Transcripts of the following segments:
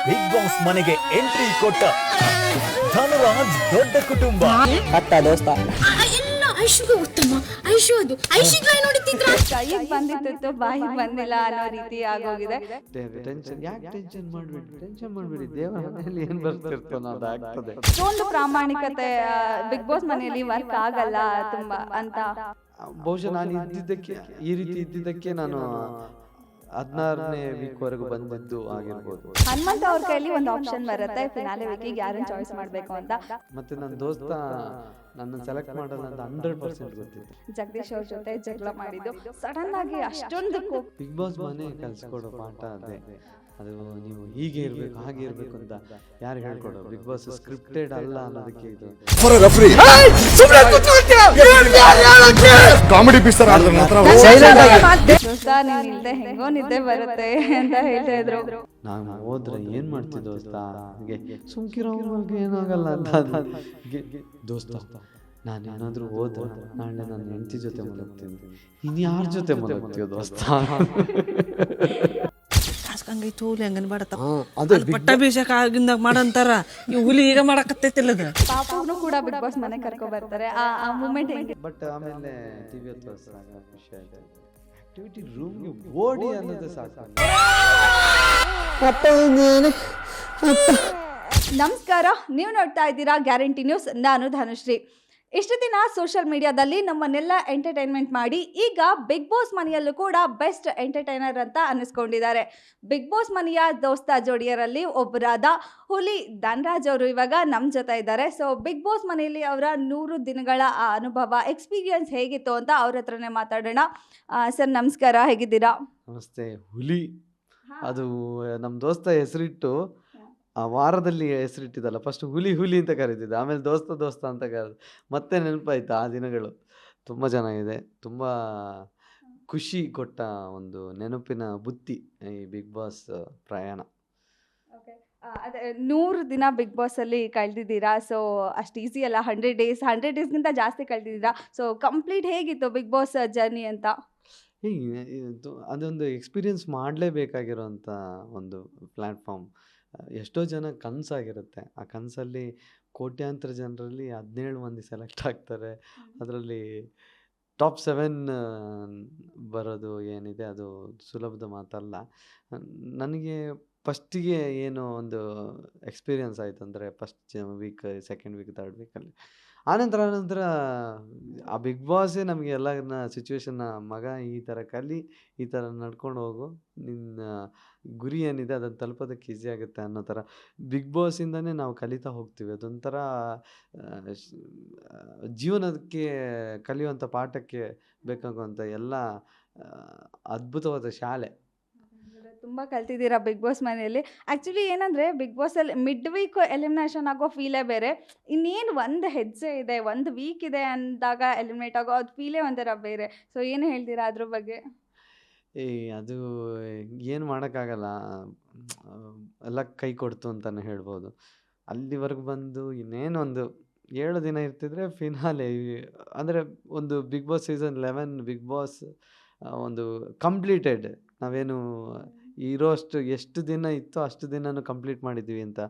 Big boss ಮನೆಗೆ entry ಕೊಟ್ಟ ಧನರಾಜ್ ದೊಡ್ಡ ಕುಟುಂಬ ಅತ್ತ ದೋಸ್ತ ಎಲ್ಲ ಐಶುಗೆ ಉತ್ತಮ. ಐಶು ಅದು ಐಶಿಗೆ ನೋಡುತ್ತಿದ್ರ ಕೈಗೆ ಬಂದಿತ್ತು ಬಾಯಿಗೆ ಬಂದಿಲ್ಲ ಅನ್ನೋ ರೀತಿ ಆಗೋಗಿದೆ. ಟೆನ್ಷನ್ ಮಾಡ್ಬಿಡಿ ದೇವರ ಮನೆಯಲ್ಲಿ ಏನ್ ಬರ್ತಿರ್ತಾನೋ ಅದು ಆಗ್ತದೆ. ಇಷ್ಟೊಂದು ಪ್ರಾಮಾಣಿಕತೆ ಬಿಗ್ ಬಾಸ್ ಮನೆಯಲ್ಲಿ ವರ್ಕ್ ಆಗಲ್ಲ ತುಂಬಾ ಅಂತ. ಬಹುಶಃ ನಾನು ಈ ರೀತಿ ಇದ್ದಿದ್ದಕ್ಕೆ ನಾನು 16ನೇ ವೀಕ್ ವರೆಗೂ ಬಂದಿದ್ದು ಆಗಿರ್ಬೋದು. ಹನುಮಂತ ಅವ್ರ ಕೈಲಿ ಒಂದು ಆಪ್ಷನ್ ಬರುತ್ತೆ ಫಿನಾಲೆ ವೀಕಿಗೆ ಯಾರನ್ನ ಚಾಯ್ಸ್ ಮಾಡ್ಬೇಕು ಅಂತ. ಮತ್ತೆ ನನ್ನ ದೋಸ್ತ ನನ್ನ ಸೆಲೆಕ್ಟ್ ಮಾಡಲ್ಲ ಅಂತ 100% ಗೊತ್ತಿತ್ತು. ಜಗದೀಶ್ ಅವ್ರ ಜೊತೆ ಜಗಳ ಮಾಡಿದ್ದು ಸಡನ್ ಆಗಿ ಅಷ್ಟೊಂದು ಬಿಗ್ ಬಾಸ್ ಮನೆ ಕಲ್ಸ್ಕೊಡೋ ಪಾಠ ಅದೇ. ಅದು ನೀವು ಹೀಗೆ ಇರ್ಬೇಕು ಹಾಗೆ ಇರ್ಬೇಕು ಅಂತ ಯಾರು ಹೇಳ್ಕೊಡೋ. ಬಿಗ್ ಬಾಸ್ ಸ್ಕ್ರಿಪ್ಟೆಡ್ ಅಲ್ಲ ಅನ್ನೋದಕ್ಕೆ ಇದು ಕಾಮಿಡಿ ಪೀಸ್ ದೋಸ್ತ ನೀನ್ ಇಲ್ದೆ ಹೆಂಗೋ ನಿದ್ದೆ ಬರುತ್ತೆ ಅಂತ ಹೇಳ್ತಾ ಇದ್ರು. ನಾನು ಹೋದ್ರೆ ಏನ್ ಮಾಡ್ತಿದ್ದೆ ದೋಸ್ತ, ಹಾಗೆ ಸುಮ್ಕಿರೋ ಏನಾಗಲ್ಲ ಅಂತ ದೋಸ್ತ. ನಾನೇನಾದ್ರೂ ಹೋದ್ರೆ ನಾಳೆ ನನ್ನ ಹೆಂಡತಿ ಜೊತೆ ಮಲಗ್ತೀನಿ, ಇನ್ಯಾರ ಜೊತೆ ಮಲಗ್ತೀಯೋ ದೋಸ್ತ? ಹಂಗೈತೋಲಿ ಹಂಗನ್ ಮಾಡತ್ತ ಪಟ್ಟಾಭಿಷೇಕ ಆಗಿಂದ ಮಾಡಂತಾರ ಈ ಹುಲಿ ಈಗ ಮಾಡಕತ್ತೈತಿಲ್ಲ ಪಾಪನು ಕೂಡ ಬಿಗ್ ಬಾಸ್ ಮನೆ ಕರ್ಕೊ ಬರ್ತಾರೆ. ಆ ಮೂಮೆಂಟ್ ಹೆಂಗೆ? ಬಟ್ ಆಮೇಲೆ ಟಿವಿ ತೋರಿಸಿದಾಗ ಖುಷಿ ಆಯ್ತು. ಆಕ್ಟಿವಿಟಿ ರೂಮ್ಗೆ ಓಡಿ ಅನ್ನೋದೇ ಸಾಕು. ನಮಸ್ಕಾರ, ನೀವು ನೋಡ್ತಾ ಇದ್ದೀರಾ ಗ್ಯಾರಂಟಿ ನ್ಯೂಸ್. ನಾನು ಧನುಶ್ರೀ. ಇಷ್ಟು ದಿನ ಸೋಷಿಯಲ್ ಮೀಡಿಯಾದಲ್ಲಿ ನಮ್ಮನ್ನೆಲ್ಲ ಎಂಟರ್ಟೈನ್ಮೆಂಟ್ ಮಾಡಿ ಈಗ ಬಿಗ್ ಬಾಸ್ ಮನೆಯಲ್ಲೂ ಕೂಡ ಬೆಸ್ಟ್ ಎಂಟರ್ಟೈನರ್ ಅಂತ ಅನ್ನಿಸ್ಕೊಂಡಿದ್ದಾರೆ. ಬಿಗ್ ಬಾಸ್ ಮನೆಯ ದೋಸ್ತ ಜೋಡಿಯರಲ್ಲಿ ಒಬ್ಬರಾದ ಹುಲಿ ಧನರಾಜ್ ಅವರು ಇವಾಗ ನಮ್ಮ ಜೊತೆ ಇದ್ದಾರೆ. ಸೊ ಬಿಗ್ ಬಾಸ್ ಮನೆಯಲ್ಲಿ ಅವರ 100 ದಿನಗಳ ಅನುಭವ ಎಕ್ಸ್ಪೀರಿಯನ್ಸ್ ಹೇಗಿತ್ತು ಅಂತ ಅವ್ರ ಹತ್ರನೇ ಮಾತಾಡೋಣ. ಸರ್ ನಮಸ್ಕಾರ, ಹೇಗಿದ್ದೀರಾ? ನಮಸ್ತೆ. ಹುಲಿ ಅದು ನಮ್ಮ ದೋಸ್ತ ಹೆಸರಿಟ್ಟು ಆ ವಾರದಲ್ಲಿ ಹೆಸರಿಟ್ಟಿದ್ದಲ್ಲ, ಫಸ್ಟ್ ಹುಲಿ ಹುಲಿ ಅಂತ ಕರೀತಿದ್ದೆ, ಆಮೇಲೆ ದೋಸ್ತ ದೋಸ್ತ ಅಂತ ಕರೆದು ಮತ್ತೆ ನೆನಪಾಯ್ತು ಆ ದಿನಗಳು. ತುಂಬ ಚೆನ್ನಾಗಿದೆ, ತುಂಬ ಖುಷಿ ಕೊಟ್ಟ ಒಂದು ನೆನಪಿನ ಬುತ್ತಿ ಈ ಬಿಗ್ ಬಾಸ್ ಪ್ರಯಾಣ. ಅದೇ 100 ದಿನ ಬಿಗ್ ಬಾಸಲ್ಲಿ ಕಳೆದಿದ್ದೀರಾ. ಸೊ ಅಷ್ಟು ಈಸಿ ಅಲ್ಲ, 100 ಡೇಸ್ಗಿಂತ ಜಾಸ್ತಿ ಕಳೆದಿದ್ದೀರಾ. ಸೊ ಕಂಪ್ಲೀಟ್ ಹೇಗಿತ್ತು ಬಿಗ್ ಬಾಸ್ ಜರ್ನಿ ಅಂತ? ಅದೊಂದು ಎಕ್ಸ್ಪೀರಿಯನ್ಸ್ ಮಾಡಲೇಬೇಕಾಗಿರೋಂಥ ಒಂದು ಪ್ಲ್ಯಾಟ್ಫಾರ್ಮ್. ಎಷ್ಟೋ ಜನ ಕನಸಾಗಿರುತ್ತೆ, ಆ ಕನಸಲ್ಲಿ ಕೋಟ್ಯಾಂತರ ಜನರಲ್ಲಿ 17 ಮಂದಿ ಸೆಲೆಕ್ಟ್ ಆಗ್ತಾರೆ. ಅದರಲ್ಲಿ ಟಾಪ್ 7 ಬರೋದು ಏನಿದೆ ಅದು ಸುಲಭದ ಮಾತಲ್ಲ. ನನಗೆ ಫಸ್ಟಿಗೆ ಏನು ಒಂದು ಎಕ್ಸ್ಪೀರಿಯನ್ಸ್ ಆಯಿತು ಅಂದರೆ first week, second week, third ವೀಕಲ್ಲಿ. ಆನಂತರ ಆ ಬಿಗ್ ಬಾಸೇ ನಮಗೆ ಎಲ್ಲರನ್ನ ಸಿಚುವೇಶನ್ನ, ಮಗ ಈ ಥರ ಕಲಿ, ಈ ಥರ ನಡ್ಕೊಂಡು ಹೋಗು, ನಿನ್ನ ಗುರಿ ಏನಿದೆ ಅದನ್ನು ತಲುಪೋದಕ್ಕೆ ಈಸಿ ಆಗುತ್ತೆ ಅನ್ನೋ ಥರ ಬಿಗ್ ಬಾಸಿಂದನೇ ನಾವು ಕಲಿತಾ ಹೋಗ್ತೀವಿ. ಅದೊಂಥರ ಜೀವನಕ್ಕೆ ಕಲಿಯುವಂಥ ಪಾಠಕ್ಕೆ ಬೇಕಾಗುವಂಥ ಎಲ್ಲ ಅದ್ಭುತವಾದ ಶಾಲೆ. ತುಂಬ ಕಲ್ತಿದ್ದೀರಾ ಬಿಗ್ ಬಾಸ್ ಮನೆಯಲ್ಲಿ. ಆ್ಯಕ್ಚುಲಿ ಏನಂದರೆ ಬಿಗ್ ಬಾಸಲ್ಲಿ ಮಿಡ್ ವೀಕ್ ಎಲಿಮಿನೇಷನ್ ಆಗೋ ಫೀಲೇ ಬೇರೆ. ಇನ್ನೇನು ಒಂದು ಹೆಜ್ಜೆ ಇದೆ, ಒಂದು ವೀಕ್ ಇದೆ ಅಂದಾಗ ಎಲಿಮಿನೇಟ್ ಆಗೋ ಅದು ಫೀಲೇ ಒಂಥರ ಬೇರೆ. ಸೊ ಏನು ಹೇಳ್ತೀರಾ ಅದ್ರ ಬಗ್ಗೆ? ಅದು ಏನು ಮಾಡೋಕ್ಕಾಗಲ್ಲ, ಎಲ್ಲ ಕೈ ಕೊಡ್ತು ಅಂತಲೇ ಹೇಳ್ಬೋದು. ಅಲ್ಲಿವರೆಗೂ ಬಂದು ಇನ್ನೇನೊಂದು 7 ದಿನ ಇರ್ತಿದ್ರೆ ಫಿನಾಲೆ, ಅಂದರೆ ಒಂದು Bigg Boss season 11 Bigg Boss ಒಂದು ಕಂಪ್ಲೀಟೆಡ್. ನಾವೇನು ಇರೋಷ್ಟು ಎಷ್ಟು ದಿನ ಇತ್ತೋ ಅಷ್ಟು ದಿನನೂ ಕಂಪ್ಲೀಟ್ ಮಾಡಿದ್ದೀವಿ ಅಂತ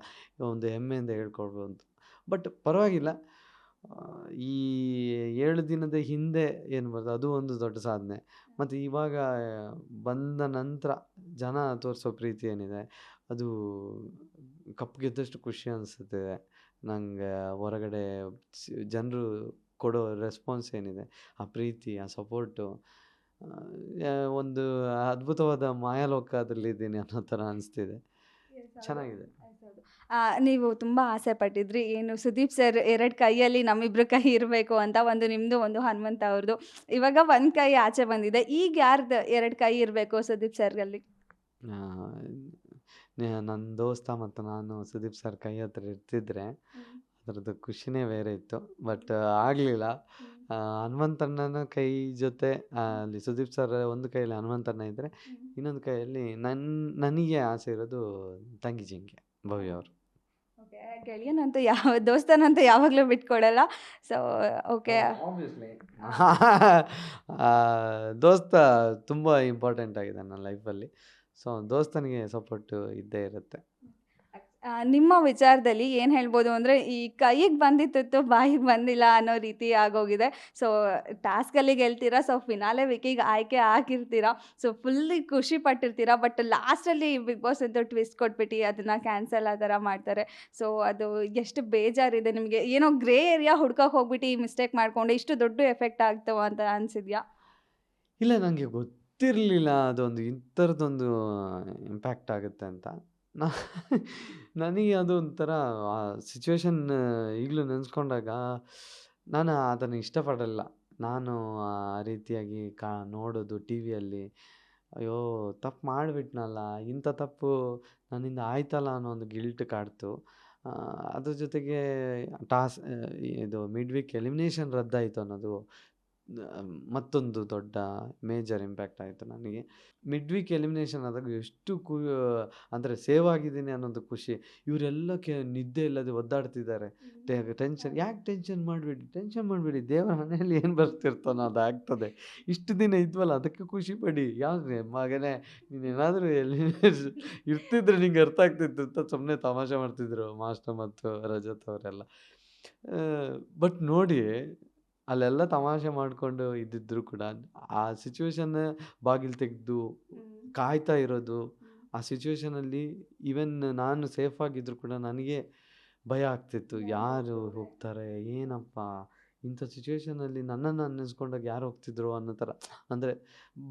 ಒಂದು ಹೆಮ್ಮೆಯಿಂದ ಹೇಳ್ಕೊಳ್ಬೋದು. ಬಟ್ ಪರವಾಗಿಲ್ಲ, ಈ 7 ದಿನದ ಹಿಂದೆ ಏನು ಬರ್ತದೆ ಅದು ಒಂದು ದೊಡ್ಡ ಸಾಧನೆ. ಮತ್ತು ಇವಾಗ ಬಂದ ನಂತರ ಜನ ತೋರಿಸೋ ಪ್ರೀತಿ ಏನಿದೆ ಅದು ಕಪ್ ಗೆದ್ದಷ್ಟು ಖುಷಿ ಅನಿಸುತ್ತಿದೆ ನನಗೆ. ಹೊರಗಡೆ ಜನರು ಕೊಡೋ ರೆಸ್ಪಾನ್ಸ್ ಏನಿದೆ, ಆ ಪ್ರೀತಿ, ಆ ಸಪೋರ್ಟು, ಒಂದು ಅದ್ಭುತವಾದ ಮಾಯಾಲೋಕದಲ್ಲಿದ್ದೀನಿ ಅನ್ನೋ ಥರ ಅನಿಸ್ತಿದೆ. ಚೆನ್ನಾಗಿದೆ. ನೀವು ತುಂಬ ಆಸೆ ಪಟ್ಟಿದ್ರಿ, ಏನು ಸುದೀಪ್ ಸರ್ 2 ಕೈಯಲ್ಲಿ ನಮ್ಮಿಬ್ರು ಕೈ ಇರಬೇಕು ಅಂತ. ಒಂದು ನಿಮ್ಮದು, ಒಂದು ಹನುಮಂತ ಅವ್ರದ್ದು. ಇವಾಗ ಒಂದು ಕೈ ಆಚೆ ಬಂದಿದೆ, ಈಗ ಯಾರ್ದು 2 ಕೈ ಇರಬೇಕು ಸುದೀಪ್ ಸರ್ಗಲ್ಲಿ? ನನ್ನ ದೋಸ್ತ ಮತ್ತು ನಾನು ಸುದೀಪ್ ಸರ್ ಕೈ ಹತ್ರ ಇರ್ತಿದ್ರೆ ಅದರದ್ದು ಖುಷಿನೇ ಬೇರೆ ಇತ್ತು. ಬಟ್ ಆಗಲಿಲ್ಲ. ಹನುಮಂತಣ್ಣನ ಕೈ ಜೊತೆ ಅಲ್ಲಿ ಸುದೀಪ್ ಸರ್ ಒಂದು ಕೈಯಲ್ಲಿ ಹನುಮಂತಣ್ಣ ಇದ್ದರೆ, ಇನ್ನೊಂದು ಕೈಯಲ್ಲಿ ನನಗೆ ಆಸೆ ಇರೋದು ತಂಗಿ ಜಿಂಕೆ ಭವ್ಯ ಅವರು. ಓಕೆ, ಗೆಳೆಯನಂತೂ ದೋಸ್ತನಂತೂ ಯಾವಾಗಲೂ ಬಿಟ್ಕೊಡಲ್ಲ. ಸೊ ಓಕೆ, ದೋಸ್ತ ತುಂಬ ಇಂಪಾರ್ಟೆಂಟ್ ಆಗಿದೆ ನನ್ನ ಲೈಫಲ್ಲಿ. ಸೊ ದೋಸ್ತನಿಗೆ ಸಪೋರ್ಟು ಇದ್ದೇ ಇರುತ್ತೆ. ನಿಮ್ಮ ವಿಚಾರದಲ್ಲಿ ಏನು ಹೇಳ್ಬೋದು ಅಂದರೆ, ಈ ಕೈಗೆ ಬಂದಿತ್ತು ಬಾಯಿಗೆ ಬಂದಿಲ್ಲ ಅನ್ನೋ ರೀತಿ ಆಗೋಗಿದೆ. ಸೊ ಟಾಸ್ಕಲ್ಲಿ ಗೆಲ್ತೀರಾ, ಸೊ ಫಿನಾಲೆ ವೀಕಿಗೆ ಆಯ್ಕೆ ಆಗಿರ್ತೀರಾ, ಸೊ ಫುಲ್ಲಿ ಖುಷಿ ಪಟ್ಟಿರ್ತೀರಾ. ಬಟ್ ಲಾಸ್ಟಲ್ಲಿ ಬಿಗ್ ಬಾಸ್ ಅಂತ ಟ್ವಿಸ್ಟ್ ಕೊಟ್ಬಿಟ್ಟು ಅದನ್ನು ಕ್ಯಾನ್ಸಲ್ ಆ ಥರ ಮಾಡ್ತಾರೆ. ಸೊ ಅದು ಎಷ್ಟು ಬೇಜಾರಿದೆ ನಿಮಗೆ? ಏನೋ ಗ್ರೇ ಏರಿಯಾ ಹುಡ್ಕಕ್ಕೆ ಹೋಗ್ಬಿಟ್ಟು ಈ ಮಿಸ್ಟೇಕ್ ಮಾಡ್ಕೊಂಡು ಇಷ್ಟು ದೊಡ್ಡ ಎಫೆಕ್ಟ್ ಆಗ್ತವ ಅಂತ ಅನಿಸಿದ್ಯಾ? ಇಲ್ಲ, ನನಗೆ ಗೊತ್ತಿರಲಿಲ್ಲ ಅದೊಂದು ಇಂಥರದ್ದೊಂದು ಇಂಪ್ಯಾಕ್ಟ್ ಆಗುತ್ತೆ ಅಂತ. ನಾ ನನಗೆ ಅದು ಒಂಥರ ಆ ಸಿಚುವೇಶನ್ ಈಗಲೂ ನೆನೆಸ್ಕೊಂಡಾಗ ನಾನು ಅದನ್ನು ಇಷ್ಟಪಡಲ್ಲ. ನಾನು ಆ ರೀತಿಯಾಗಿ ನೋಡೋದು ಟಿ ವಿಯಲ್ಲಿ, ಅಯ್ಯೋ ತಪ್ಪು ಮಾಡಿಬಿಟ್ನಲ್ಲ, ಇಂಥ ತಪ್ಪು ನನ್ನಿಂದ ಆಯ್ತಲ್ಲ ಅನ್ನೋ ಒಂದು ಗಿಲ್ಟ್ ಕಾಡ್ತು. ಅದ್ರ ಜೊತೆಗೆ ಇದು ಮಿಡ್ ವೀಕ್ ಎಲಿಮಿನೇಷನ್ ರದ್ದಾಯಿತು ಅನ್ನೋದು ಮತ್ತೊಂದು ದೊಡ್ಡ ಮೇಜರ್ ಇಂಪ್ಯಾಕ್ಟ್ ಆಯಿತು ನನಗೆ. ಮಿಡ್ ವೀಕ್ ಎಲಿಮಿನೇಷನ್ ಆದಾಗ ಎಷ್ಟು ಅಂದರೆ ಸೇವ್ ಆಗಿದ್ದೀನಿ ಅನ್ನೋದು ಖುಷಿ. ಇವರೆಲ್ಲ ನಿದ್ದೆ ಇಲ್ಲದೆ ಒದ್ದಾಡ್ತಿದ್ದಾರೆ. ಟೆನ್ಷನ್ ಯಾಕೆ ಟೆನ್ಷನ್ ಮಾಡಬೇಡಿ, ದೇವರ ಮನೆಯಲ್ಲಿ ಏನು ಬರ್ತಿರ್ತಾನೋ ಅದು ಆಗ್ತದೆ. ಇಷ್ಟು ದಿನ ಇದ್ವಲ್ಲ ಅದಕ್ಕೆ ಖುಷಿ ಪಡಿ. ಯಾವ್ದು ಮಗನೇ ನೀನೇನಾದರೂ ಎಲ್ಲಿ ಇರ್ತಿದ್ರೆ ನಿಂಗೆ ಅರ್ಥ ಆಗ್ತಿತ್ತು ಅಂತ ಸುಮ್ಮನೆ ತಮಾಷೆ ಮಾಡ್ತಿದ್ರು ಮಾಸ್ಟರ್ ಮತ್ತು ರಜತ್ ಅವರೆಲ್ಲ. ಬಟ್ ನೋಡಿ, ಅಲ್ಲೆಲ್ಲ ತಮಾಷೆ ಮಾಡಿಕೊಂಡು ಇದ್ದಿದ್ರು ಕೂಡ ಆ ಸಿಚುವೇಶನ್ ಬಾಗಿಲು ತೆಗೆದು ಕಾಯ್ತಾ ಇರೋದು, ಆ ಸಿಚುವೇಶನಲ್ಲಿ ಈವನ್ ನಾನು ಸೇಫ್ ಆಗಿದ್ರು ಕೂಡ ನನಗೆ ಭಯ ಆಗ್ತಿತ್ತು. ಯಾರು ಹೋಗ್ತಾರೆ ಏನಪ್ಪ, ಇಂಥ ಸಿಚುವೇಶನಲ್ಲಿ ನನ್ನನ್ನು ಅನ್ನಿಸ್ಕೊಂಡಾಗ ಯಾರು ಹೋಗ್ತಿದ್ರು ಅನ್ನೋ ಥರ, ಅಂದರೆ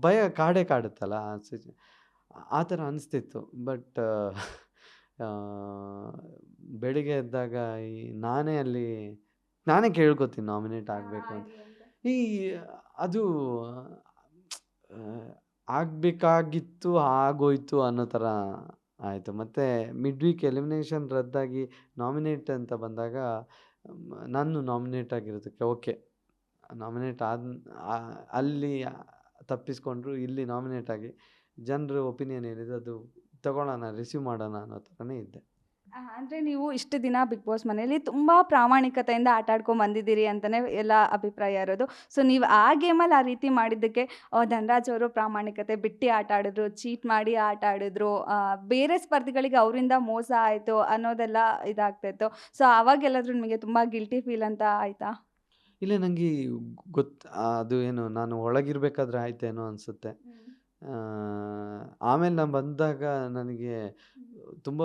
ಭಯ ಕಾಡುತ್ತಲ್ಲ ಆ ಥರ ಅನಿಸ್ತಿತ್ತು. ಬಟ್ ಬೆಳಿಗ್ಗೆ ಎದ್ದಾಗ ನಾನೇ ಕೇಳ್ಕೊತೀನಿ ನಾಮಿನೇಟ್ ಆಗಬೇಕು ಅಂತ. ಈ ಅದು ಆಗಬೇಕಾಗಿತ್ತು, ಆಗೋಯ್ತು ಅನ್ನೋ ಥರ ಆಯಿತು. ಮತ್ತು ಮಿಡ್ ವೀಕ್ ಎಲಿಮಿನೇಷನ್ ರದ್ದಾಗಿ ನಾಮಿನೇಟ್ ಅಂತ ಬಂದಾಗ ನಾನು ನಾಮಿನೇಟ್ ಆಗಿರೋದಕ್ಕೆ ಓಕೆ, ನಾಮಿನೇಟ್ ಅಲ್ಲಿ ತಪ್ಪಿಸ್ಕೊಂಡ್ರು, ಇಲ್ಲಿ ನಾಮಿನೇಟ್ ಆಗಿ ಜನರು ಒಪಿನಿಯನ್ ಏನಿದೆ ಅದು ತಗೊಳ್ಳೋಣ, ರಿಸೀವ್ ಮಾಡೋಣ ಅನ್ನೋ ಥರನೇ ಇದ್ದೆ. ಅಂದರೆ ನೀವು ಇಷ್ಟು ದಿನ ಬಿಗ್ ಬಾಸ್ ಮನೆಯಲ್ಲಿ ತುಂಬ ಪ್ರಾಮಾಣಿಕತೆಯಿಂದ ಆಟ ಆಡ್ಕೊಂಡು ಬಂದಿದ್ದೀರಿ ಅಂತಲೇ ಎಲ್ಲ ಅಭಿಪ್ರಾಯ ಇರೋದು. ಸೊ ನೀವು ಆ ಗೇಮಲ್ಲಿ ಆ ರೀತಿ ಮಾಡಿದ್ದಕ್ಕೆ ಧನರಾಜ್ ಅವರು ಪ್ರಾಮಾಣಿಕತೆ ಬಿಟ್ಟು ಆಟ ಆಡಿದ್ರು, ಚೀಟ್ ಮಾಡಿ ಆಟ ಆಡಿದ್ರು, ಬೇರೆ ಸ್ಪರ್ಧಿಗಳಿಗೆ ಅವರಿಂದ ಮೋಸ ಆಯಿತು ಅನ್ನೋದೆಲ್ಲ ಇದಾಗ್ತಾಯಿತ್ತು. ಸೊ ಆವಾಗೆಲ್ಲಾದರೂ ನಿಮಗೆ ತುಂಬ ಗಿಲ್ಟಿ ಫೀಲ್ ಅಂತ ಆಯಿತಾ? ಇಲ್ಲ, ನನಗೆ ಅದು ಏನು ನಾನು ಒಳಗಿರ್ಬೇಕಾದ್ರೆ ಆಯ್ತೇನೋ ಅನಿಸುತ್ತೆ. ಆಮೇಲೆ ನಾನು ಬಂದಾಗ ನನಗೆ ತುಂಬ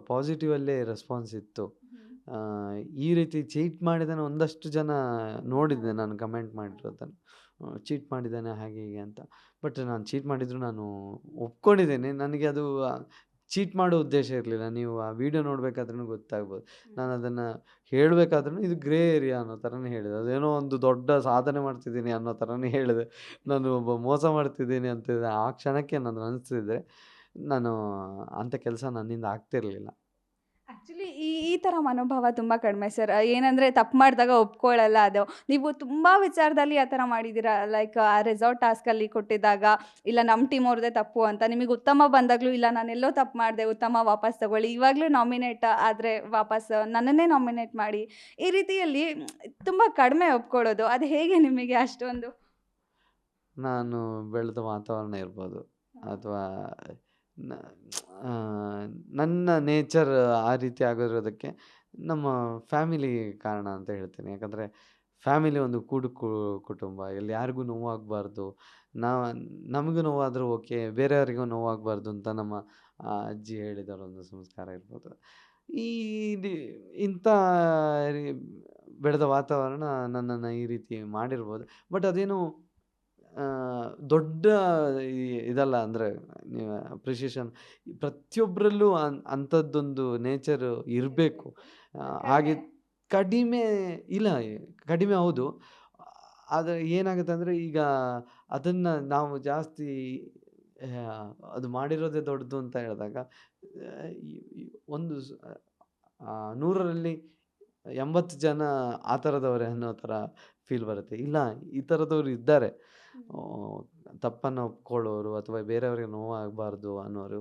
ಪಾಸಿಟಿವಲ್ಲೇ ರೆಸ್ಪಾನ್ಸ್ ಇತ್ತು. ಈ ರೀತಿ ಚೀಟ್ ಮಾಡಿದ್ದಾನೆ ಒಂದಷ್ಟು ಜನ ನೋಡಿದ್ದೆ ನಾನು ಕಮೆಂಟ್ ಮಾಡಿರೋದನ್ನು, ಚೀಟ್ ಮಾಡಿದ್ದಾನೆ ಹಾಗೆ ಹೀಗೆ ಅಂತ. ಬಟ್ ನಾನು ಚೀಟ್ ಮಾಡಿದ್ರು ನಾನು ಒಪ್ಕೊಂಡಿದ್ದೇನೆ. ನನಗೆ ಅದು ಚೀಟ್ ಮಾಡೋ ಉದ್ದೇಶ ಇರಲಿಲ್ಲ. ನೀವು ಆ ವಿಡಿಯೋ ನೋಡಬೇಕಾದ್ರೂ ಗೊತ್ತಾಗ್ಬೋದು. ನಾನು ಅದನ್ನು ಹೇಳಬೇಕಾದ್ರೂ ಇದು ಗ್ರೇ ಏರಿಯಾ ಅನ್ನೋ ಥರನೇ ಹೇಳಿದೆ. ಅದೇನೋ ಒಂದು ದೊಡ್ಡ ಸಾಧನೆ ಮಾಡ್ತಿದ್ದೀನಿ ಅನ್ನೋ ಥರನೇ ಹೇಳಿದೆ. ನಾನು ಒಬ್ಬ ಮೋಸ ಮಾಡ್ತಿದ್ದೀನಿ ಅಂತ ಆ ಕ್ಷಣಕ್ಕೆ ನಾನು ಅನಿಸ್ತಿದ್ರೆ ನಾನು ಅಂಥ ಕೆಲಸ ನನ್ನಿಂದ ಆಗ್ತಿರಲಿಲ್ಲ. ಆ್ಯಕ್ಚುಲಿ ಈ ಥರ ಮನೋಭಾವ ತುಂಬ ಕಡಿಮೆ ಸರ್. ಏನಂದರೆ ತಪ್ಪು ಮಾಡಿದಾಗ ಒಪ್ಕೊಳ್ಳಲ್ಲ ಅದು. ನೀವು ತುಂಬ ವಿಚಾರದಲ್ಲಿ ಆ ಥರ ಮಾಡಿದ್ದೀರಾ. ಲೈಕ್ ಆ ರೆಸಾರ್ಟ್ ಟಾಸ್ಕಲ್ಲಿ ಕೊಟ್ಟಿದ್ದಾಗ, ಇಲ್ಲ ನಮ್ಮ ಟೀಮ್ ಅವ್ರದ್ದೇ ತಪ್ಪು ಅಂತ. ನಿಮಗೆ ಉತ್ತಮ ಬಂದಾಗಲೂ ಇಲ್ಲ ನಾನೆಲ್ಲೋ ತಪ್ಪು ಮಾಡಿದೆ, ಉತ್ತಮ ವಾಪಸ್ ತಗೊಳ್ಳಿ, ಇವಾಗಲೂ ನಾಮಿನೇಟ್ ಆದರೆ ವಾಪಸ್ ನನ್ನನ್ನೇ ನಾಮಿನೇಟ್ ಮಾಡಿ, ಈ ರೀತಿಯಲ್ಲಿ ತುಂಬ ಕಡಿಮೆ ಒಪ್ಕೊಳ್ಳೋದು. ಅದು ಹೇಗೆ ನಿಮಗೆ ಅಷ್ಟೊಂದು? ನಾನು ಬೆಳೆದ ವಾತಾವರಣ ಇರ್ಬೋದು, ಅಥವಾ ನನ್ನ ನೇಚರ್ ಆ ರೀತಿ ಆಗಿರೋದಕ್ಕೆ ನಮ್ಮ ಫ್ಯಾಮಿಲಿ ಕಾರಣ ಅಂತ ಹೇಳ್ತೀನಿ. ಯಾಕಂದರೆ ಫ್ಯಾಮಿಲಿ ಒಂದು ಕೂಡು ಕುಟುಂಬ, ಇಲ್ಲಿ ಯಾರಿಗೂ ನೋವಾಗಬಾರ್ದು, ನಮಗೂ ನೋವಾದರೂ ಓಕೆ, ಬೇರೆಯವರಿಗೂ ನೋವಾಗಬಾರ್ದು ಅಂತ ನಮ್ಮ ಅಜ್ಜಿ ಹೇಳಿದವರೊಂದು ಸಂಸ್ಕಾರ ಇರ್ಬೋದು. ಈ ಇಂಥ ಬೆಳೆದ ವಾತಾವರಣ ನನ್ನನ್ನು ಈ ರೀತಿ ಮಾಡಿರ್ಬೋದು. ಬಟ್ ಅದೇನು ದೊಡ್ಡ ಇದಲ್ಲ. ಅಂದರೆ ನೀವು ಅಪ್ರಿಷಿಯೇಷನ್ ಪ್ರತಿಯೊಬ್ಬರಲ್ಲೂ ಅಂಥದ್ದೊಂದು ನೇಚರ್ ಇರಬೇಕು. ಹಾಗೆ ಕಡಿಮೆ ಇಲ್ಲ, ಕಡಿಮೆ ಹೌದು. ಆದರೆ ಏನಾಗುತ್ತೆ ಅಂದರೆ, ಈಗ ಅದನ್ನು ನಾವು ಜಾಸ್ತಿ ಅದು ಮಾಡಿರೋದೇ ದೊಡ್ಡದು ಅಂತ ಹೇಳಿದಾಗ ಒಂದು 100ರಲ್ಲಿ 80 ಜನ ಆ ಥರದವರೇ ಅನ್ನೋ ಥರ ಫೀಲ್ ಬರುತ್ತೆ. ಇಲ್ಲ, ಈ ಥರದವ್ರು ಇದ್ದಾರೆ, ತಪ್ಪನ್ನು ಒಪ್ಕೊಳ್ಳೋರು ಅಥವಾ ಬೇರೆಯವ್ರಿಗೆ ನೋವಾಗಬಾರ್ದು ಅನ್ನೋರು